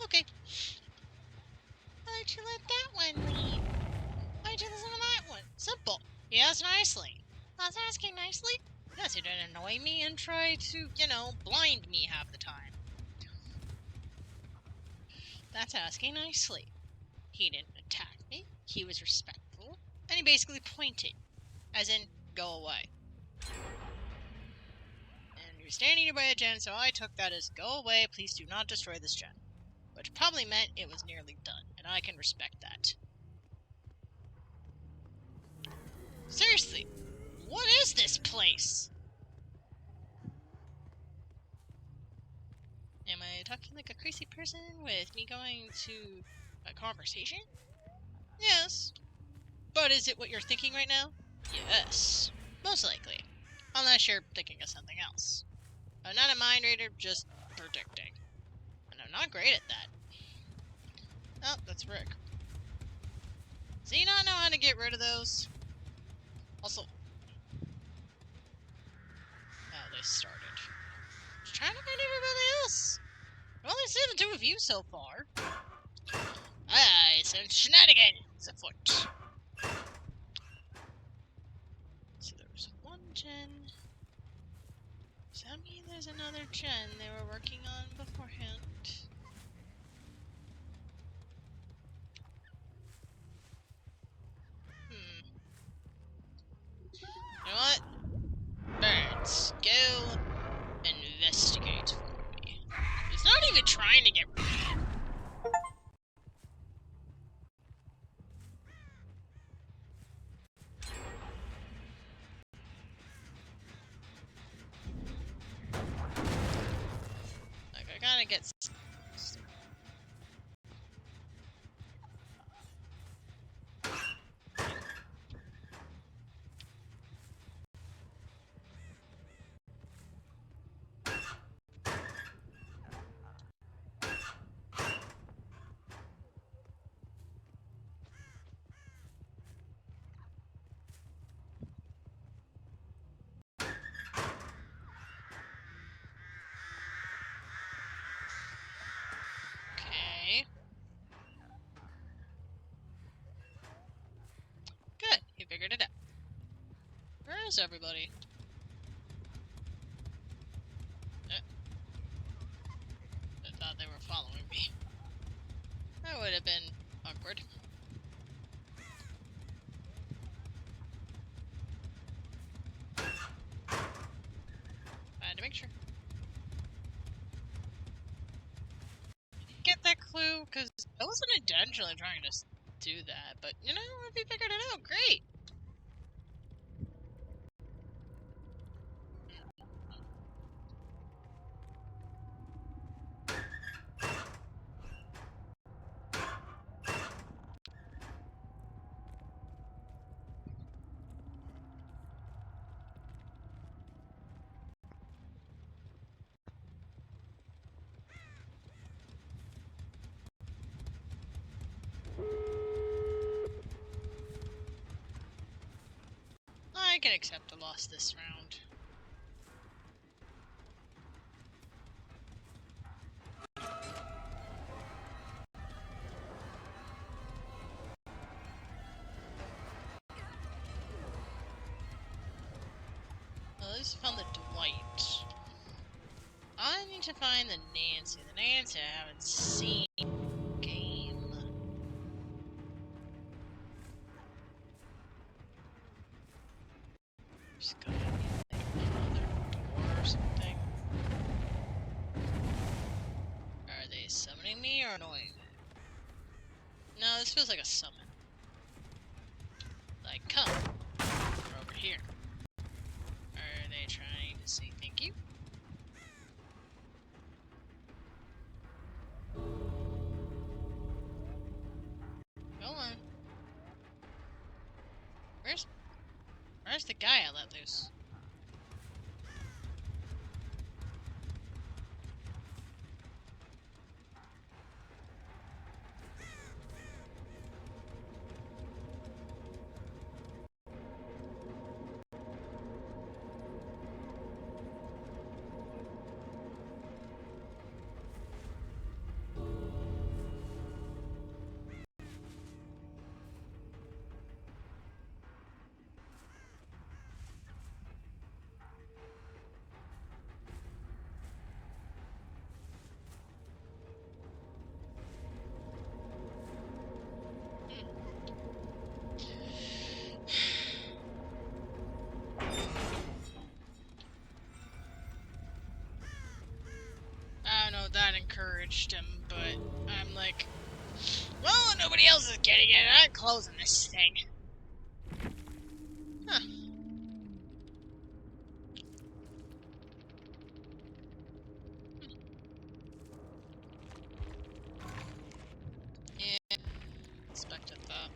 Okay. Why'd you let that one lead? Why'd you listen to that one? Simple. He asked nicely. I was asking nicely? Yes, he didn't annoy me and try to, you know, blind me half the time. That's asking nicely. He didn't attack me. He was respectful. And he basically pointed. As in, go away. And you're standing nearby a gen, so I took that as, go away, please do not destroy this gen. Which probably meant it was nearly done, and I can respect that. Seriously, what is this place? Am I talking like a crazy person with me going to a conversation? Yes. But is it what you're thinking right now? Yes. Most likely. Unless you're thinking of something else. I'm not a mind reader, just predicting. And I'm not great at that. Oh, that's Rick. Does he not know how to get rid of those? Also... Oh, they started. Just trying to find everybody else. I've only seen the two of you so far. I sense shenanigans afoot. So there was one gen. Does that mean there's another gen they were working on beforehand? You know what? Birds, go investigate for me. It's not even trying to get rid of me. Like, I gotta get... Okay. Good, he figured it out. Where is everybody? I thought they were following me. That would have been awkward. I had to make sure. Get that clue, because I wasn't intentionally trying to do that, but you know, if you figured it out, great! can accept a loss this round. Well, at least I found the Dwight. I need to find the Nancy. The Nancy I haven't seen in the game. There's gotta be like another door or something. Are they summoning me or annoying? No, this feels like a summon. Like, come. We're over here. Are they trying to say thank you? Go on. Where's the guy I let loose? I don't know, that encouraged him, but I'm like, well, nobody else is getting it. I'm closing this thing. Huh. Yeah, expected that.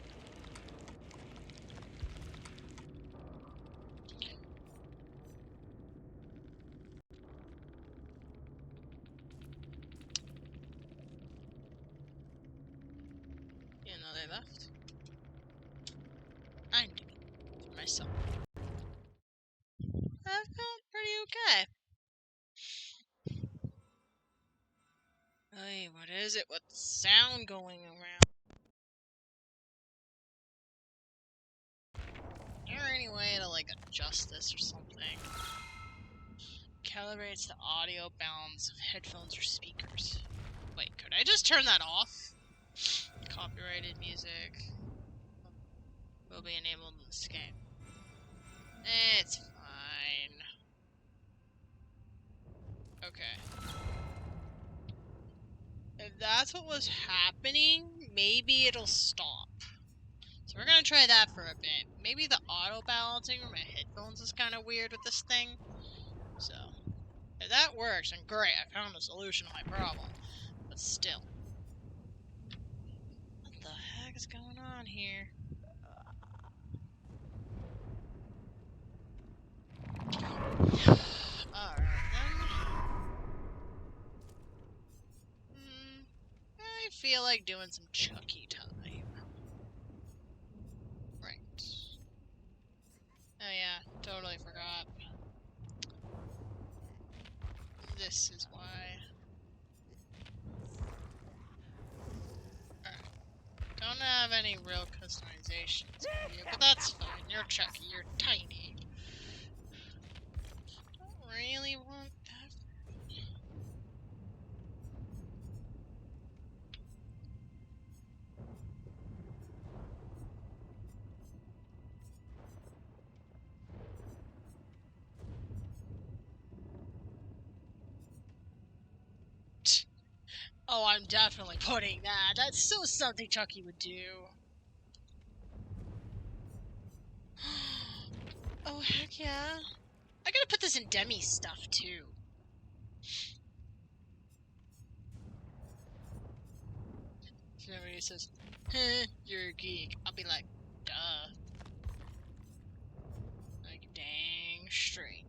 You know, they left. I'm doing it for myself. I felt pretty okay. Hey, what is it? What's the sound going around? Is there any way to, like, adjust this or something? Calibrates the audio balance of headphones or speakers. Wait, could I just turn that off? Copyrighted music will be enabled in this game. It's fine. Okay. If that's what was happening, maybe it'll stop. So we're gonna try that for a bit. Maybe the auto balancing or my headphones is kind of weird with this thing. So, if that works, then great. I found a solution to my problem. But still. What the heck is going on here? Alright then. I feel like doing some Chucky time. Right. Oh yeah, totally forgot. This is why. Alright. Don't have any real customizations for you, but that's fine. You're Chucky, you're tiny. Don't really want that. Oh, I'm definitely putting that. That's so something Chucky would do. Oh, heck yeah. I gotta put this in Demi stuff, too. If somebody says, you're a geek, I'll be like, duh. Like, dang straight.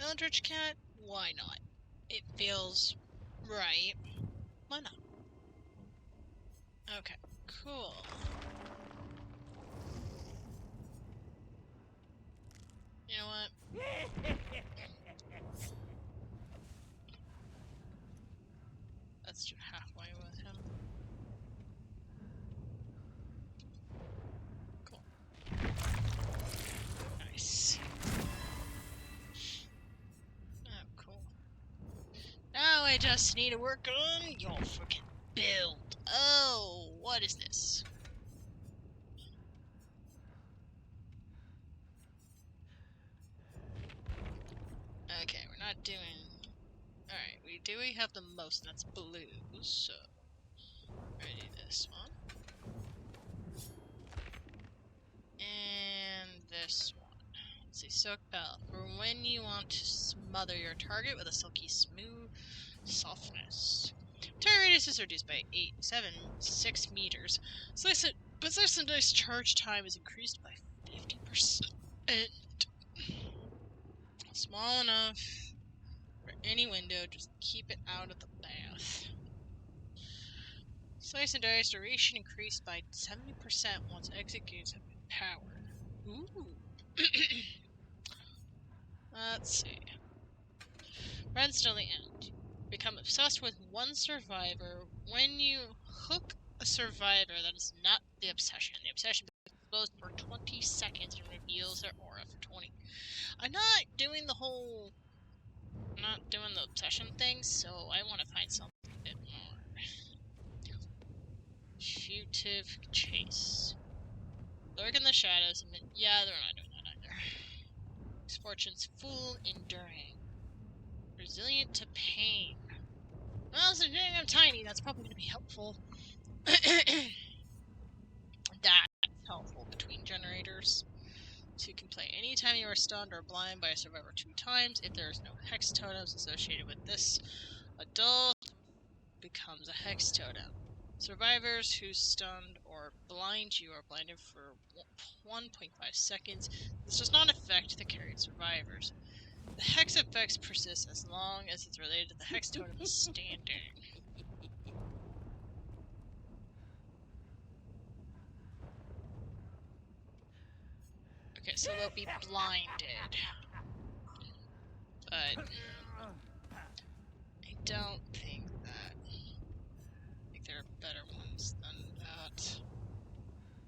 Eldritch Cat? Why not? It feels right. Why not? Okay, cool. You know what? Let's do halfway with him. Cool. Nice. Oh, cool. Now I just need to work on your freaking build. Oh, what is this? Okay, we're not doing... Alright, we have the most, and that's blues, so... Ready this one. And this one. Let's see, Silk Bell. For when you want to smother your target with a silky smooth softness. Target radius is reduced by 6 meters. But Slice and Dice charge time is increased by 50%. Small enough for any window, just keep it out of the bath. Slice and Dice duration increased by 70% once exit gates have been powered. Ooh. Let's see. Friends till the end. Become obsessed with one survivor. When you hook a survivor, that is not the obsession. The obsession is exposed for 20 seconds and reveals their aura for 20. I'm not doing the whole... I'm not doing the obsession thing, so I want to find something a bit more. Fugitive chase. Lurk in the shadows and... Yeah, they're not doing that either. Misfortune's full enduring. Resilient to pain. Well, since I'm tiny, that's probably going to be helpful. That's helpful between generators. So you can play anytime you are stunned or blind by a survivor 2 times. If there is no hex totems associated with this, adult becomes a hex totem. Survivors who stunned or blind you are blinded for 1.5 seconds. This does not affect the carried survivors. The hex effects persist as long as it's related to the hex totem standing. Okay, so they'll be blinded. But I don't think that... I think there are better ones than that.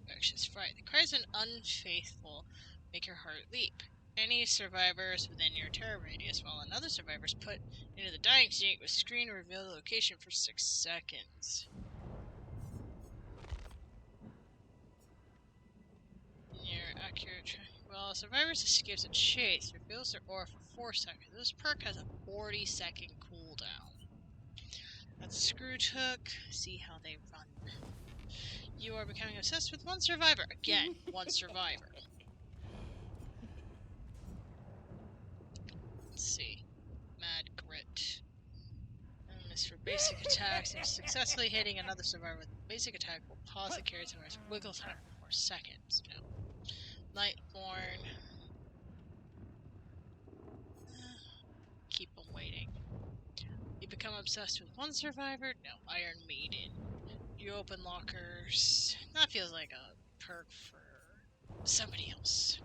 Infectious Fright. The cries of an unfaithful make your heart leap. Any survivors within your terror radius, while another survivor is put into the dying state, with screen reveal the location for 6 seconds. Near accurate. Well, survivors escapes a chase, reveals their aura for 4 seconds. This perk has a 40-second cooldown. That's Screwtook. See how they run. You are becoming obsessed with one survivor. Again, one survivor. Let's see. Mad Grit. And this for basic attacks. If successfully hitting another survivor with a basic attack will pause the carry survivor's wiggle time for 4 seconds. No. Lightborn. Keep them waiting. You become obsessed with one survivor? No. Iron Maiden. You open lockers. That feels like a perk for somebody else.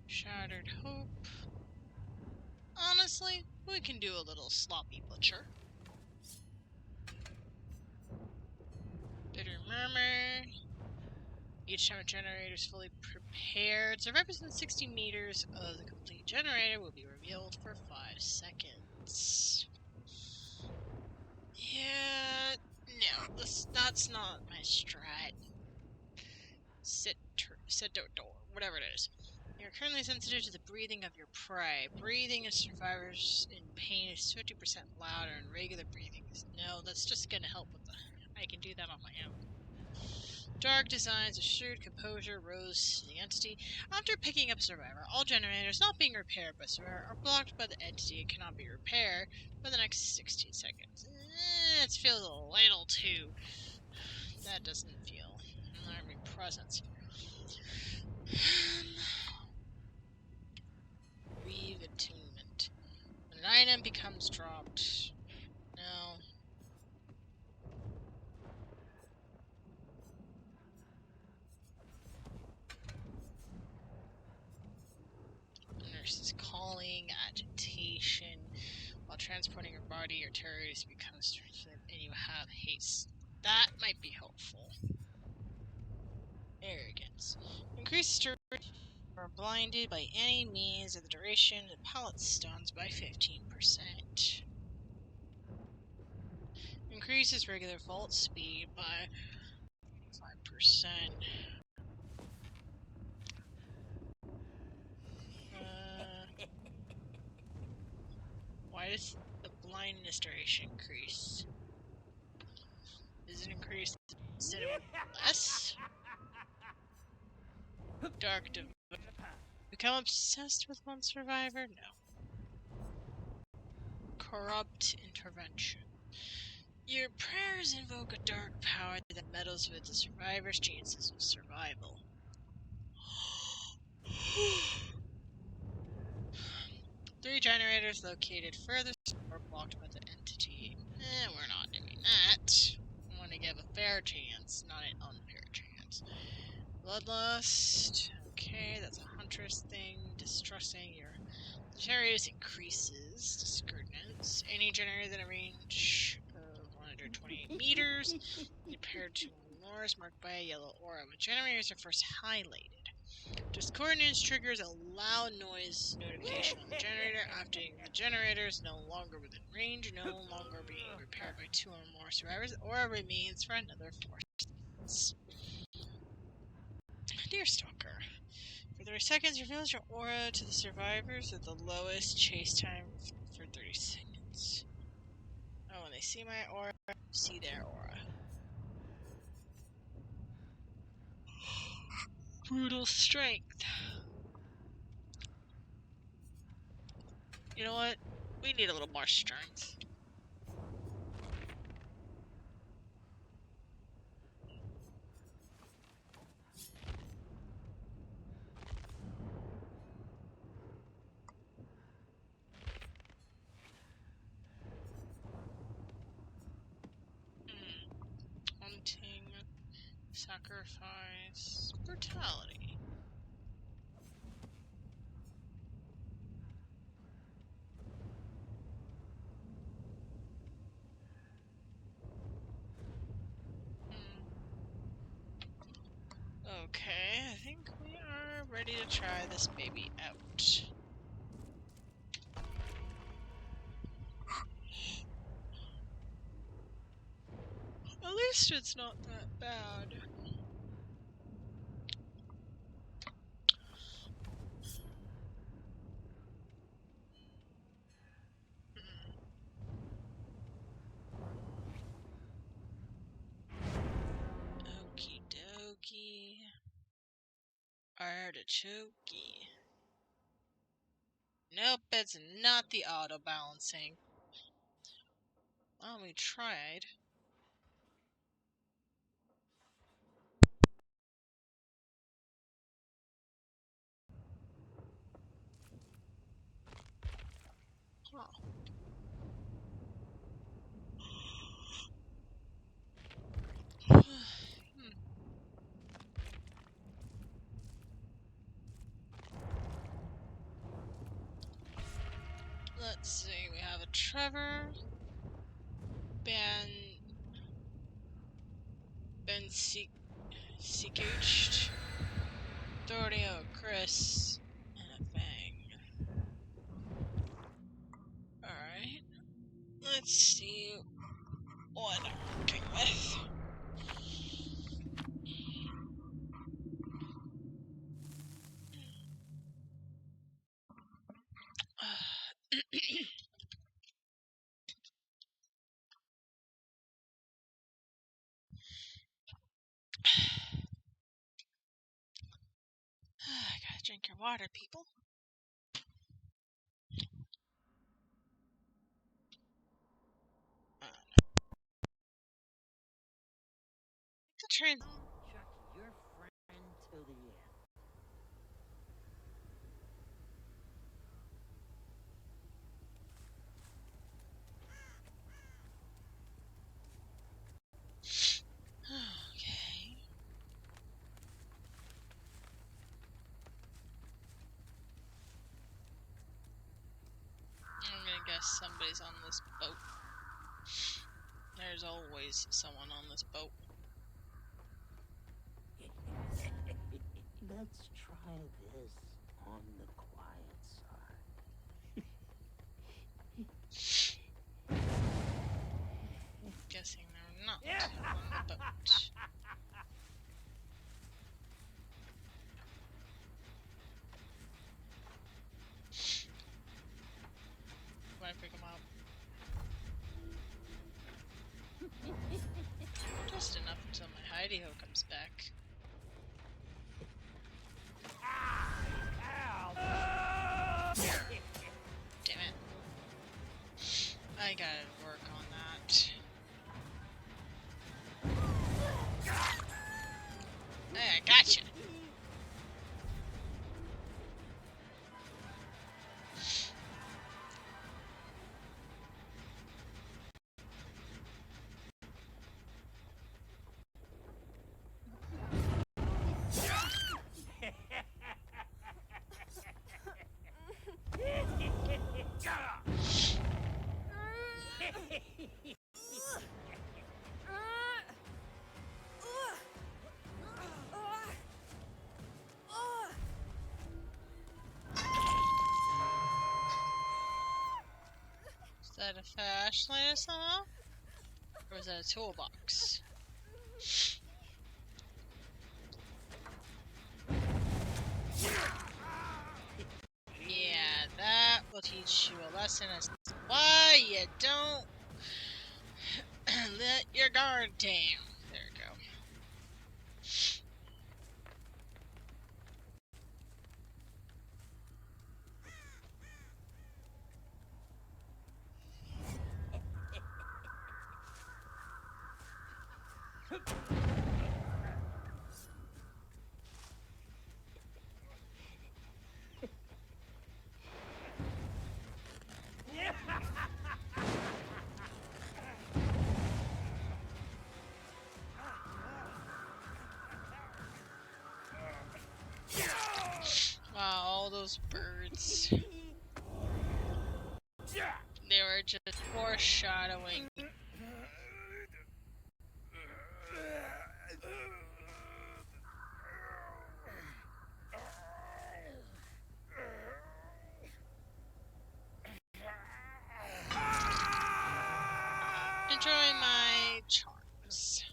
Shattered Hope. Honestly, we can do a little sloppy butcher. Bitter Murmur. Each time a generator is fully prepared, survivors within 60 meters of the complete generator will be revealed for 5 seconds. Yeah, no, that's not my strat. Sit door, whatever it is. You're currently sensitive to the breathing of your prey. Breathing of survivors in pain is 50% louder, and regular breathing is no. That's just gonna help with the. I can do that on my own. Dark designs a shrewd composure rose to the entity. After picking up a survivor, all generators not being repaired by survivor are blocked by the entity and cannot be repaired for the next 16 seconds. It feels a little too. That doesn't feel. I'm not having presence. Reeve attunement. When an item becomes dropped. No. Nurse is calling, agitation. While transporting your body, your terrorist becomes and you have haste. That might be helpful. Arrogance. Increase storage or blinded by any means of the duration of the pallet stuns by 15%. Increases regular vault speed by 5%. Why does the blindness duration increase? Is it increased instead of less? Dark Div. Become obsessed with one survivor? No. Corrupt intervention. Your prayers invoke a dark power that meddles with the survivor's chances of survival. 3 generators located further are blocked by the entity. We're not doing that. I want to give a fair chance, not an unfair chance. Bloodlust. Okay, that's a huntress thing. Distressing. Your generators increases discordance. Any generator in a range of 128 meters compared to Mars marked by a yellow aura. When generators are first highlighted, discordance triggers a loud noise notification on the generator. Activating the generator is no longer within range, no longer being repaired by 2 or more survivors, or remains for another 4 seconds. Dear Stalker, for 30 seconds, reveals your aura to the survivors at the lowest chase time for 30 seconds. Oh, when they see my aura, see their aura. Brutal strength. You know what? We need a little more strength. Hunting, sacrifice, brutality. Okay, I think we are ready to try this baby out. At least it's not that bad. Okie dokie. Artichoke. Nope, it's not the auto balancing. Well, we tried. Huh. Let's see, we have a Trevor, Ben Seekaged, Thorio, Chris, and a Fang. Alright. Let's see what I'm working with. Gotta drink your water, people. trans. Chuck your friend till the end. Okay. I'm gonna guess somebody's on this boat. There's always someone on this boat. Let's try this on the quiet side. Guessing they're not on the boat. Can I pick them up? Just enough until my hidey-ho comes back. Damn it. I gotta work on that. Hey, I gotcha! Is that a flashlight or something? Or is that a toolbox? Yeah, that will teach you a lesson as to why you don't let your guard down. There we go. Wow, all those birds. They were just foreshadowing. Enjoy my charms.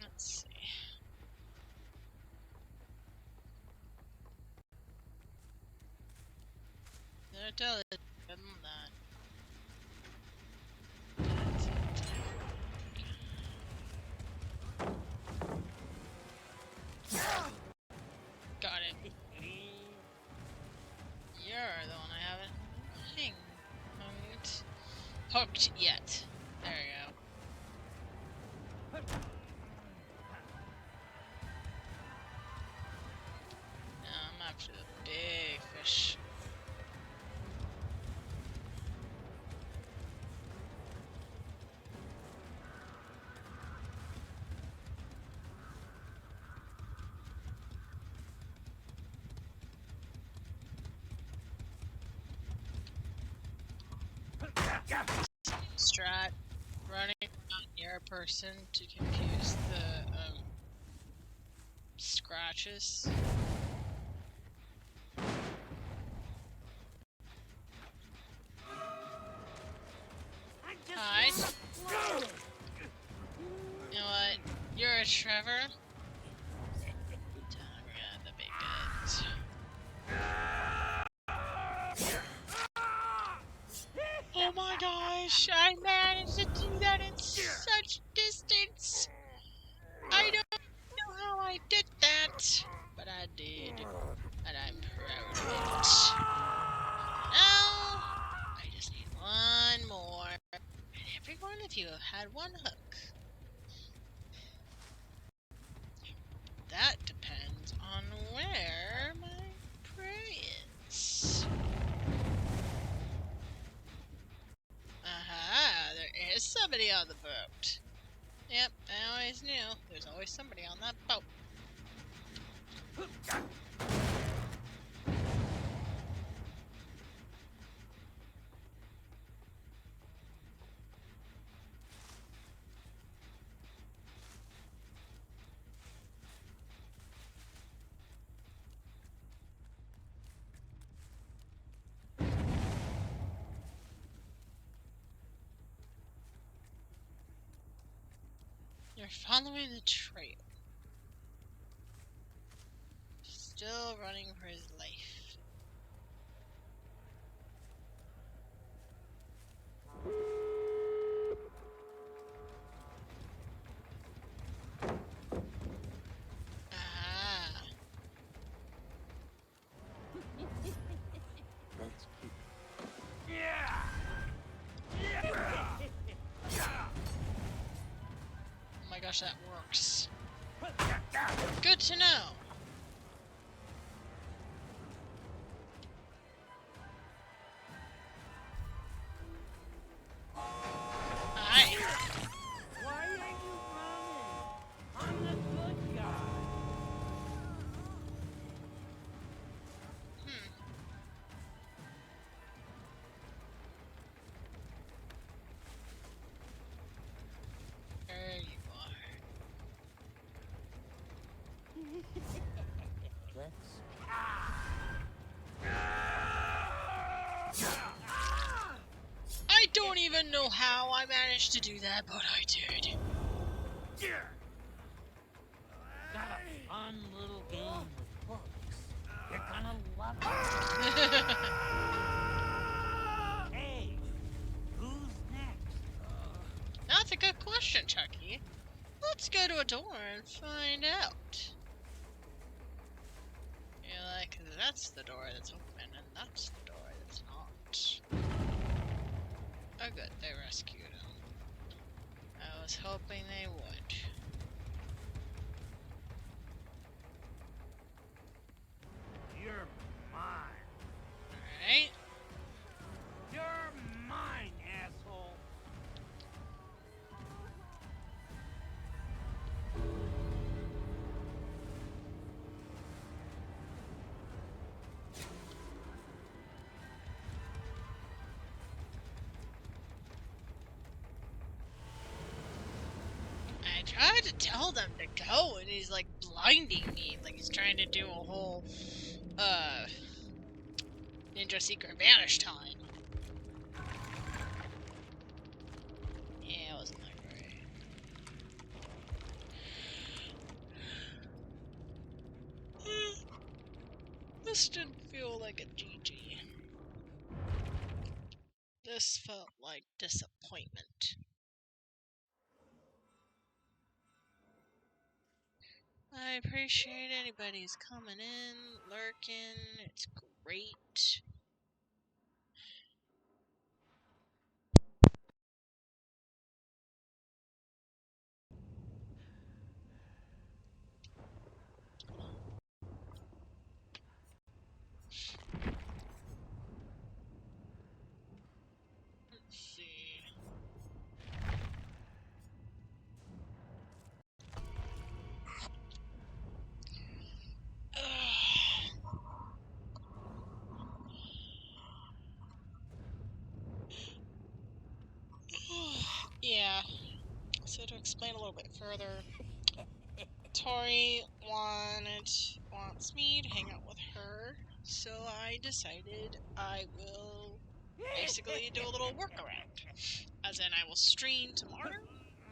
Let's see. They're totally better than that. Got it. You're the one I haven't hooked yet. There you go. Now I'm after the big fish. Strat running near a person to confuse the scratches. Hi. You know what? You're a Trevor. Time grab the big guns. gosh, I managed to do that in such distance. I don't know how I did that, but I did, and I'm proud of it. Now, I just need one more, and every one of you have had one hook. That depends on where my prey is. Aha, there is somebody on the boat. Yep, I always knew. There's always somebody on that boat. You're following the trail. Still running for his life. Ah. Let's keep. Oh my gosh, that works. Good to know. Aye. Why are you running? I'm the good guy. There you are. Let's. I don't even know how I managed to do that, but I did. Got a fun little game with books. You're gonna love it. Hey, who's next? That's a good question, Chucky. Let's go to a door and find out. You're like, that's the door that's open, and that's the door that's not. Oh good, they rescued him. I was hoping they would. You're mine. Alright. You're mine, asshole. I tried to tell them to go, and he's like blinding me, like he's trying to do a whole, Ninja Secret Vanish time. Yeah, it wasn't that great. This didn't feel like a GG. This felt like disappointment. I appreciate anybody who's coming in, lurking. It's great. Let's see. Yeah. So to explain a little bit further, Tori wants me to hang out with her, so I decided I will basically do a little workaround. As in, I will stream tomorrow,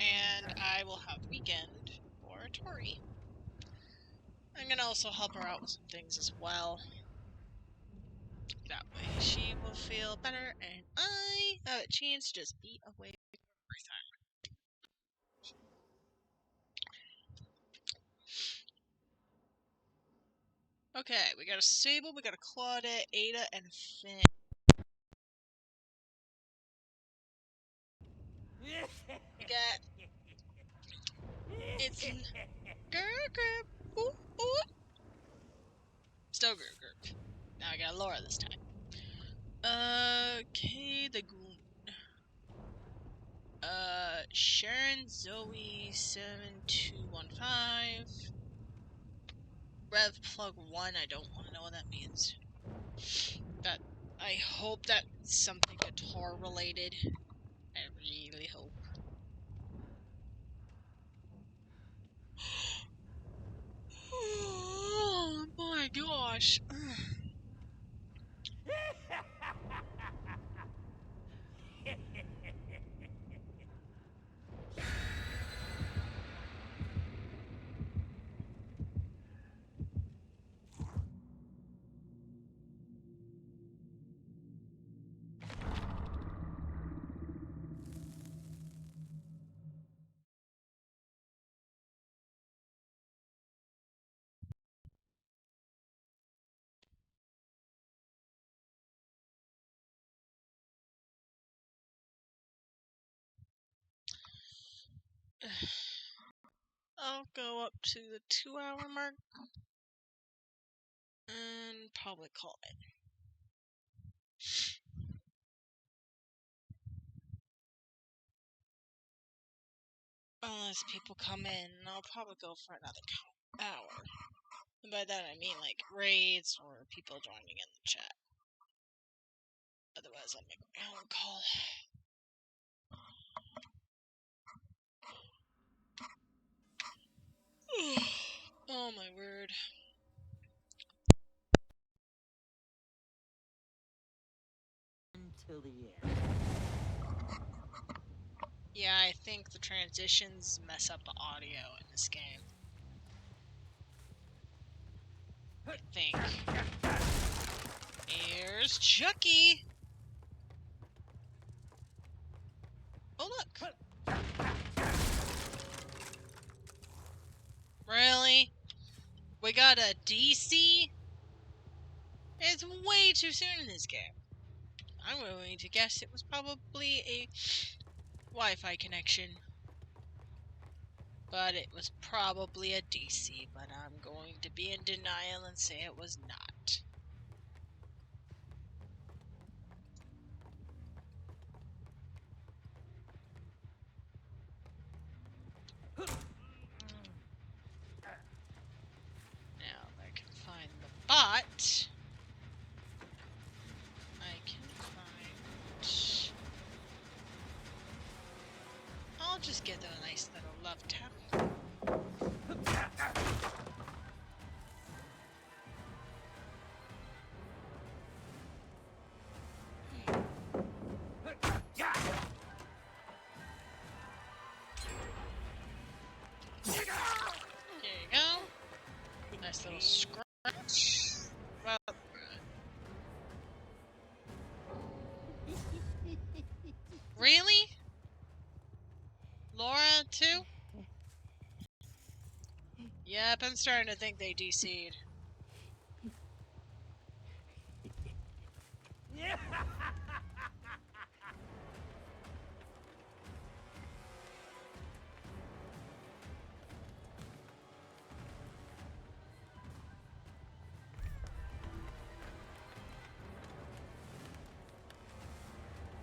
and I will have the weekend for Tori. I'm gonna also help her out with some things as well. That way she will feel better, and I have a chance to just eat away everything. Okay, we got a Sable, we got a Claudette, Ada, and Finn. We got... It's... Grr. Ooh, ooh. Still grr. Now I got Laura this time. Okay, the Goon. Sharon Zoe 7215. Rev plug 1, I don't want to know what that means. That I hope that's something guitar related. I really hope. Oh my gosh. I'll go up to the 2-hour mark and probably call it. Unless people come in, I'll probably go for another hour. And by that I mean like raids or people joining in the chat. Otherwise I'll make my own call. Oh my word. Until the end. Yeah, I think the transitions mess up the audio in this game. I think. Here's Chucky! Oh look! Really? We got a DC? It's way too soon in this game. I'm willing to guess it was probably a Wi-Fi connection. But it was probably a DC, but I'm going to be in denial and say it was not. Now I can find the bot. I can find... I'll just give them a nice little love tap. There you go. Nice little scratch. Well, really? Laura, too? Yep, I'm starting to think they DC'd.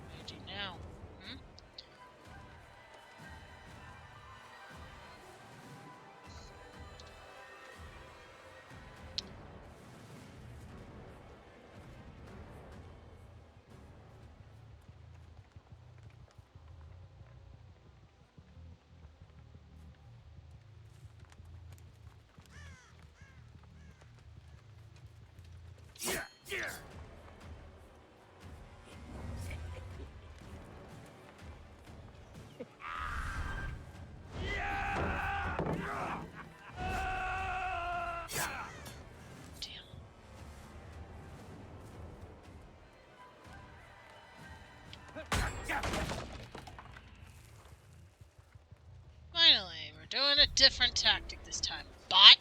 What do you do now? Hmm? Finally, we're doing a different tactic this time, bot!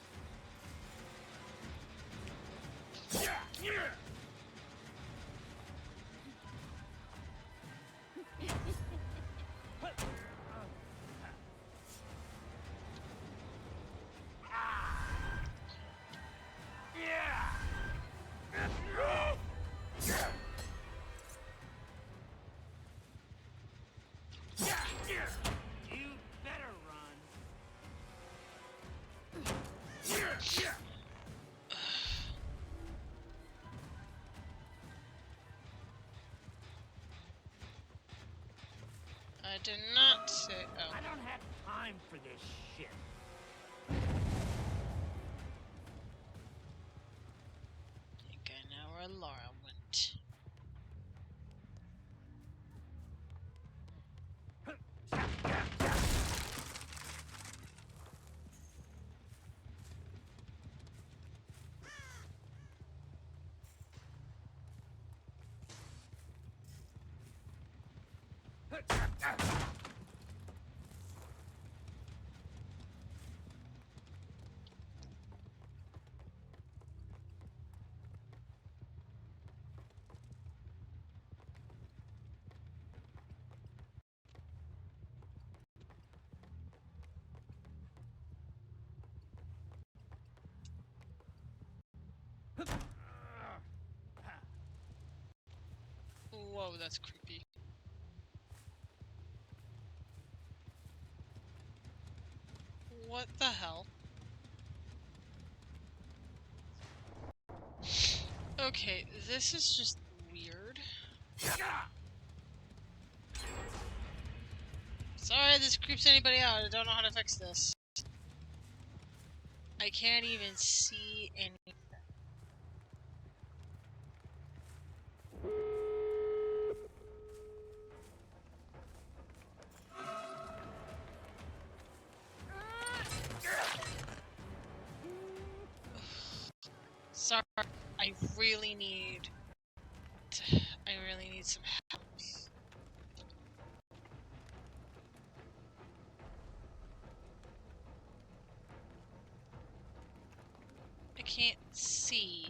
You better run. I did not say. Oh. I don't have time for this shit. I think I know where Laura went. Whoa, that's creepy. What the hell? Okay, this is just weird. Sorry this creeps anybody out, I don't know how to fix this. I can't even see any. Sorry, I really need some help. I can't see.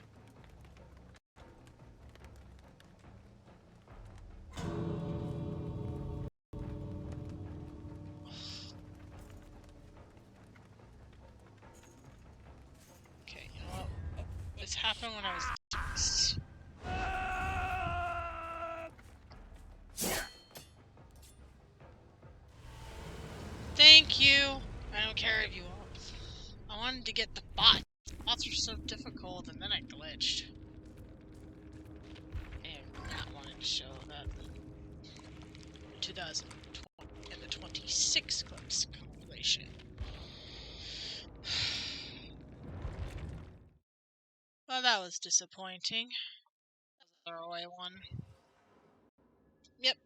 Okay, you know what? This happened when I was dust. Thank you! I don't care if you won't. I wanted to get the bot. Bots are so difficult, and then I glitched. And not wanted to show that 2020 and the 26 clips compilation. Well, that was disappointing. That was a throwaway one. Yep.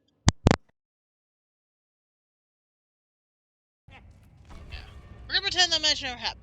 Yeah. We're gonna pretend that match never happened.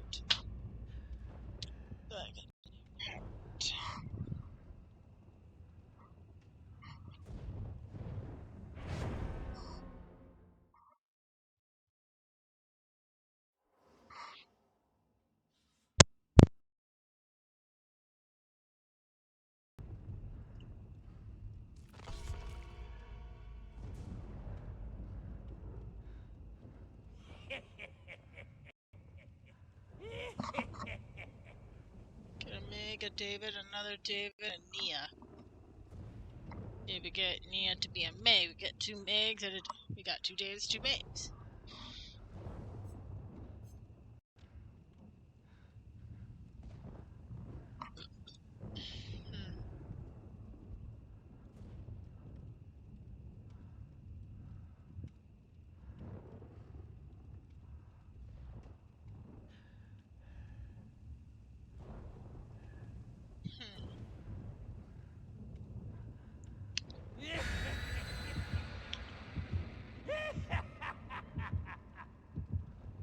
Get a Meg, a David, another David, and Nia. If we get Nia to be a Meg, we get two Megs, and we got two Davids, two Megs.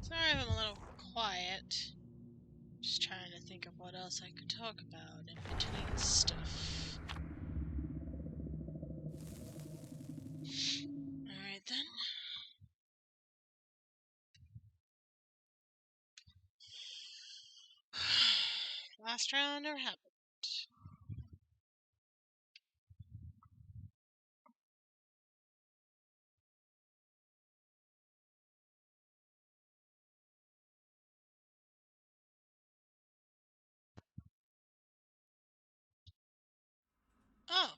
Sorry if I'm a little quiet. Just trying to think of what else I could talk about in between stuff. Last round never happened. Oh.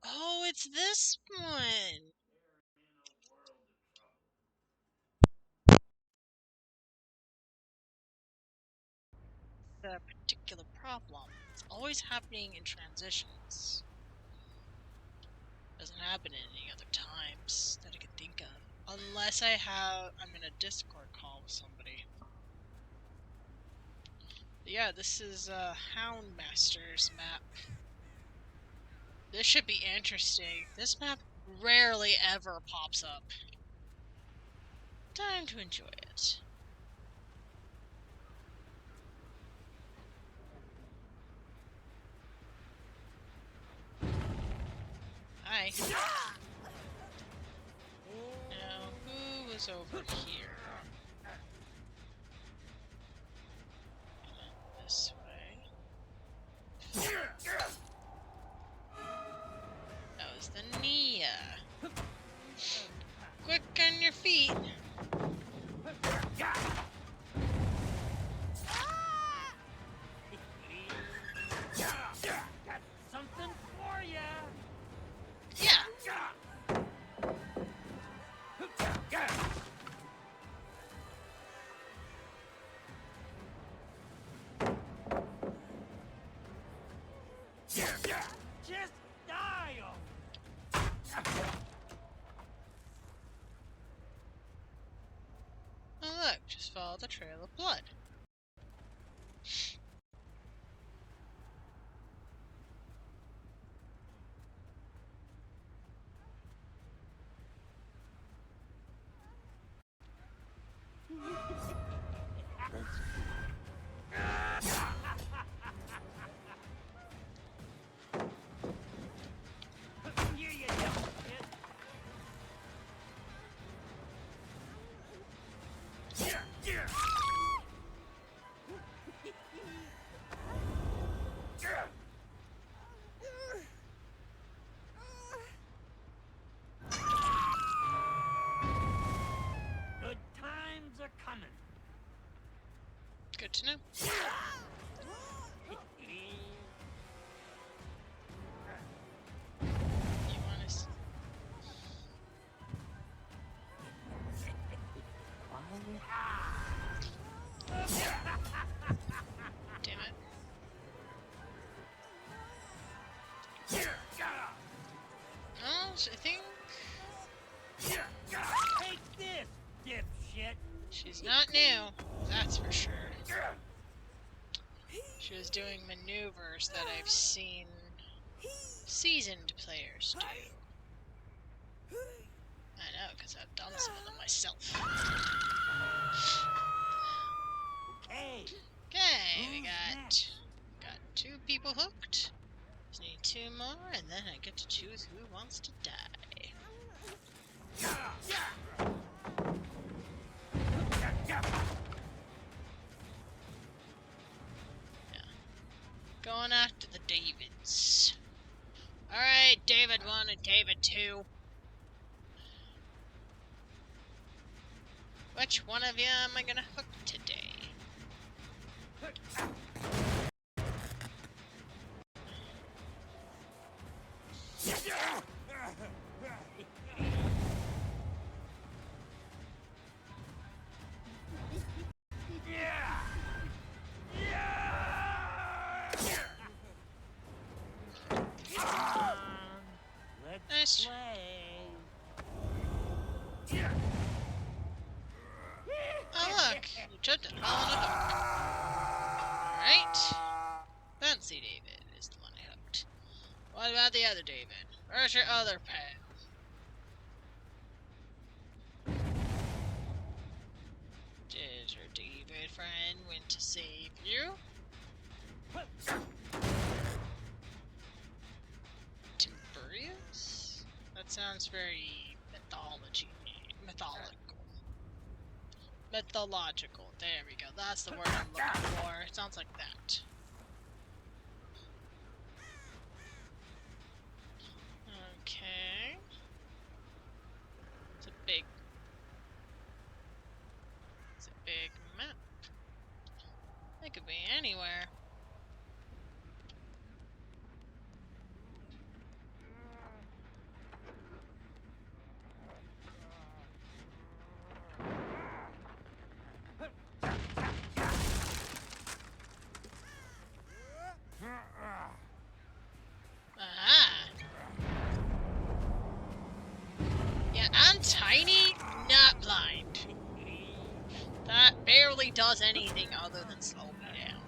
Oh, it's this one. The particular problem. It's always happening in transitions. Doesn't happen in any other times that I can think of. Unless I'm in a Discord call with somebody. But yeah, this is Houndmaster's map. This should be interesting. This map rarely ever pops up. Time to enjoy it. Hi. Now, who was over here? This way. That was the Nia. Quick on your feet. Got something for ya. Yeah. Just die. Oh look, just follow the trail of blood. Here you go, kid. Good times are coming. Good to know. You want us? Damn it. Oh, I think Take this, dipshit. she's not new. That's for sure. She was doing maneuvers that I've seen seasoned players do. I know, because I've done some of them myself. Hey, Okay, we who's got next? 2 people hooked. Just need 2 more, and then I get to choose who wants to die. Going after the Davids. Alright, David 1 and David 2. Which one of you am I gonna hook today? Let's Nice. play. Oh look, you tripped and fell on a hook. Alright. Fancy David is the one I hooked. What about the other David? Where's your other pal? Did your David friend went to save you? Tiberius? That sounds very mythological. Mythological. There we go. That's the word I'm looking for. It sounds like that. Okay. It's a big map. It could be anywhere. Yeah, I'm tiny, not blind. That barely does anything other than slow me down.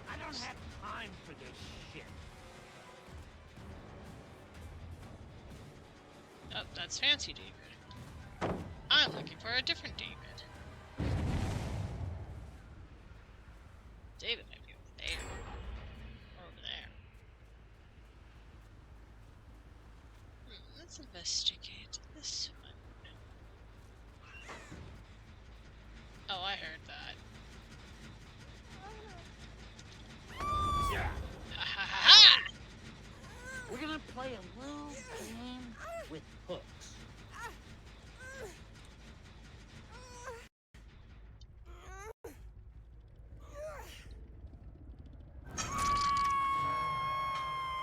I don't have time for this shit. Oh, that's Fancy David. I'm looking for a different David. David might be over there. Or over there. Let's investigate this one. Oh, I heard that. Yeah. Ha ha ha ha! We're gonna play a little game with hooks.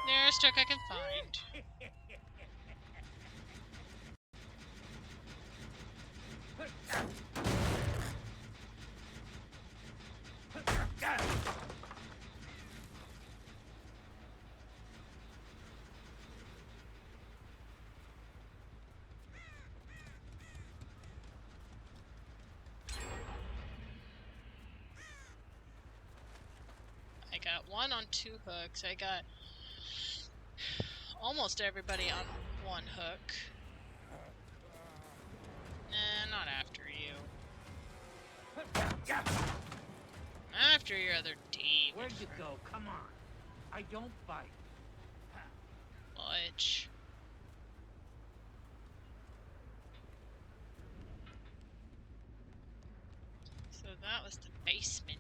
Nearest trick I can find. I got one on 2 hooks. I got almost everybody on 1 hook. Nah, not after you. After your other David. Where'd you go? Come on. I don't bite. Fudge. So that was the basement.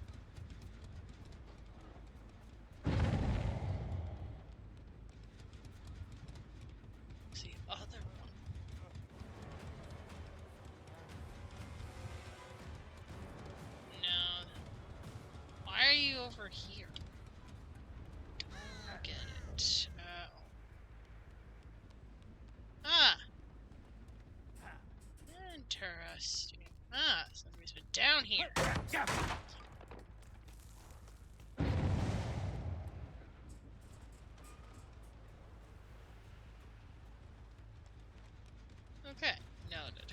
What's the other one? No. Why are you over here? Don't get it. Ah! Interesting. Ah, somebody's been down here. Okay, noted.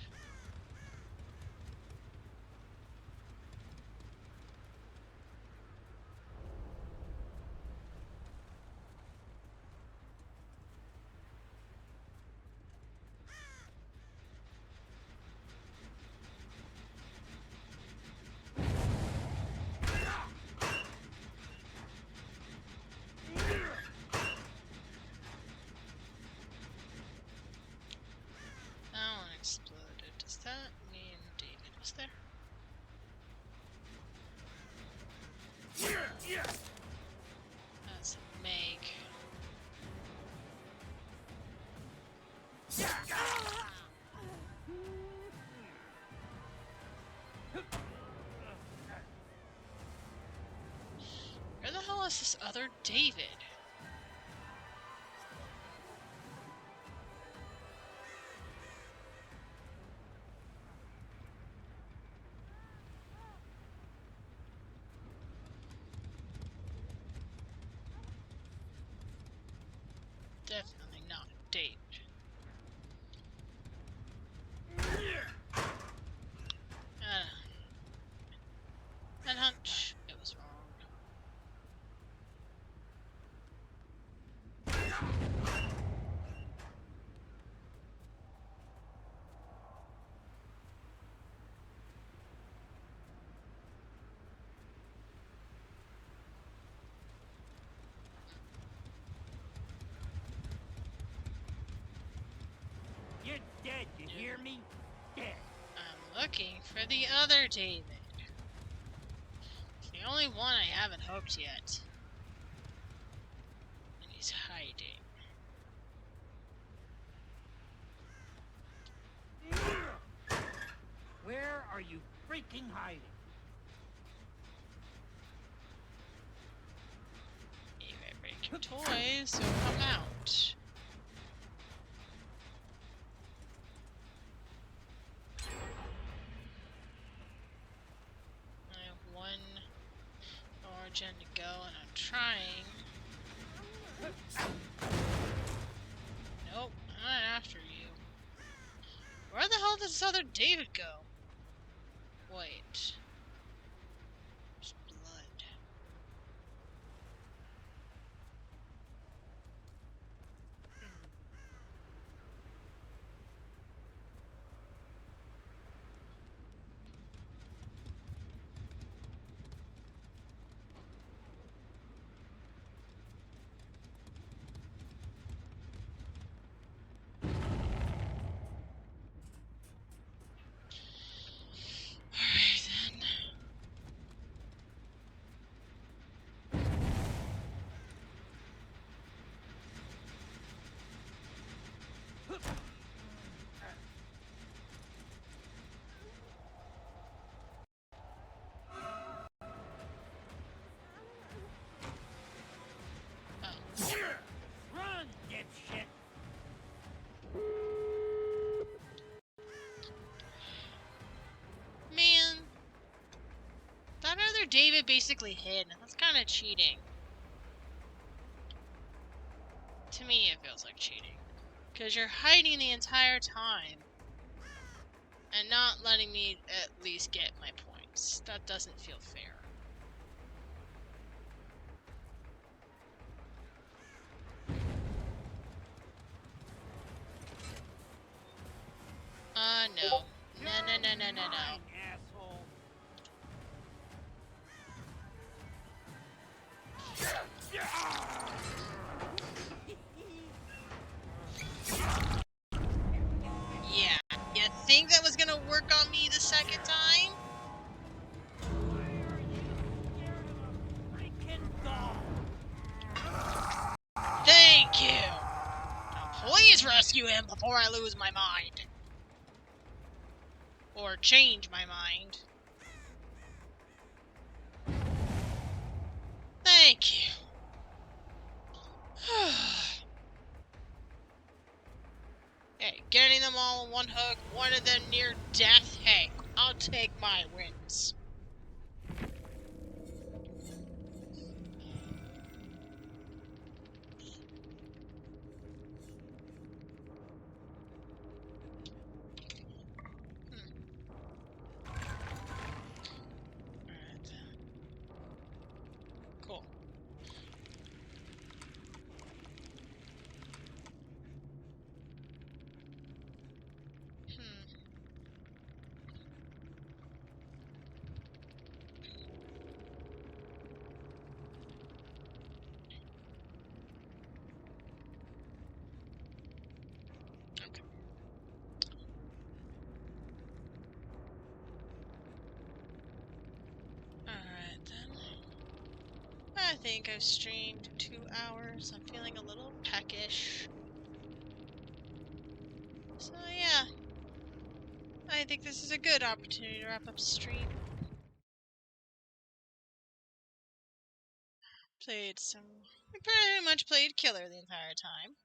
That one exploded. Does that mean David was there? That's Meg. Where the hell is this other David? Definitely not David. That hunch. It was wrong. David's dead, you hear me? Dead. I'm looking for the other David. It's the only one I haven't hooked yet. And he's hiding. Where are you freaking hiding? If I break your toys, you'll come out. I have one more gen to go, and I'm trying. Nope, I'm not after you. Where the hell did this other David go? Wait. There's blood. Alright then. Run, dipshit! Man. That other David basically hid. That's kind of cheating. To me, it feels like cheating. Because you're hiding the entire time. And not letting me at least get my points. That doesn't feel fair. No. No. Fine, asshole. Yeah. You think that was gonna work on me the second time? Why are you scared of a freaking dog? Thank you! Now please rescue him before I lose my mind. Or change my mind. Thank you. Hey, getting them all in one hook, one of them near death, hey, I'll take my wins. Alright. Cool. Okay. Alright then. I think I've streamed 2 hours. I'm feeling a little peckish. So yeah. I think this is a good opportunity to wrap up stream. We pretty much played killer the entire time.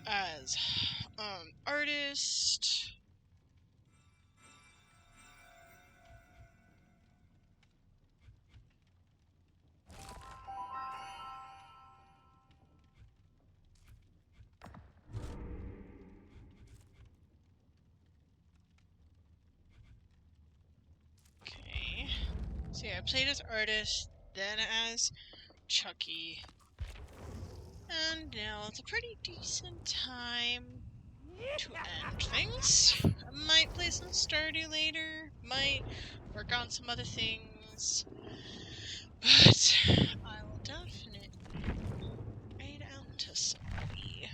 As artist. Okay. So yeah, I played as artist, then as Chucky. And now it's a pretty decent time to end things. I might play some Stardew later. Might work on some other things. But I will definitely raid out to somebody.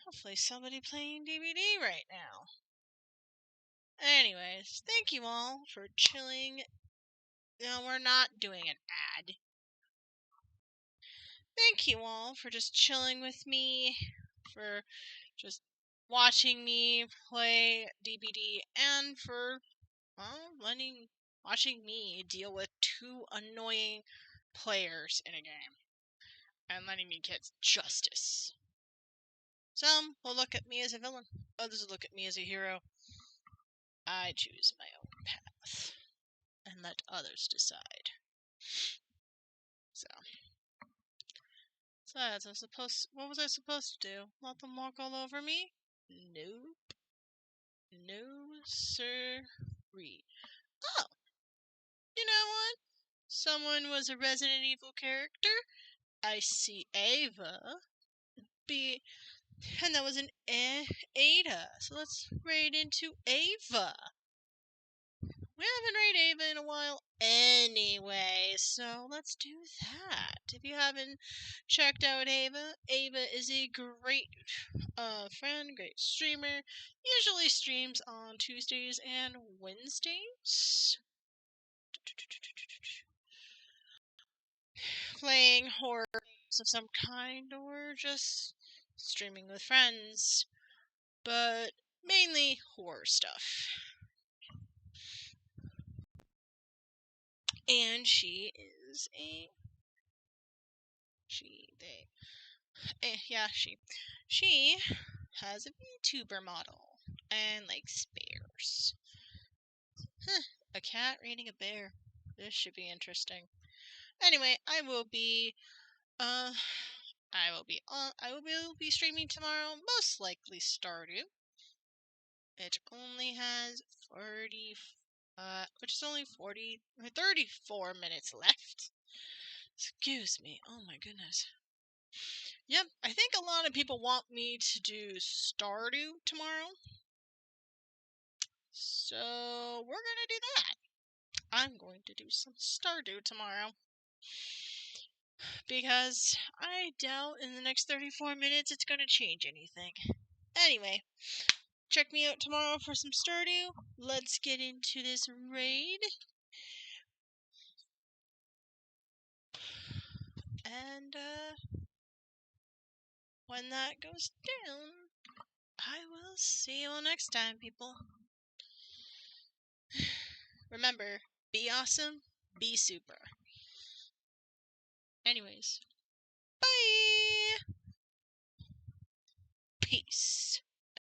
Hopefully somebody playing DVD right now. Anyways, thank you all for chilling. No, we're not doing an ad. Thank you all for just chilling with me, for just watching me play DBD, and for watching me deal with two annoying players in a game and letting me get justice. Some will look at me as a villain, others will look at me as a hero. I choose my own path and let others decide. So what was I supposed to do? Let them walk all over me? Nope. No, sirree. Oh, you know what? Someone was a Resident Evil character. I see Ava. And that was an Ada. So let's raid into Ava. We haven't raided Ava in a while anyway, so let's do that. If you haven't checked out Ava, Ava is a great friend, great streamer. Usually streams on Tuesdays and Wednesdays. Playing horror games of some kind or just streaming with friends, but mainly horror stuff. And she is she has a VTuber model and likes bears. A cat raiding a bear. This should be interesting. Anyway, I will be streaming tomorrow, most likely Stardew. It only has 34 minutes left. Excuse me. Oh my goodness. Yep, I think a lot of people want me to do Stardew tomorrow. So we're gonna do that. I'm going to do some Stardew tomorrow. Because I doubt in the next 34 minutes it's gonna change anything. Anyway, check me out tomorrow for some Stardew. Let's get into this raid. And when that goes down, I will see you all next time, people. Remember, be awesome, be super. Anyways, bye! Peace.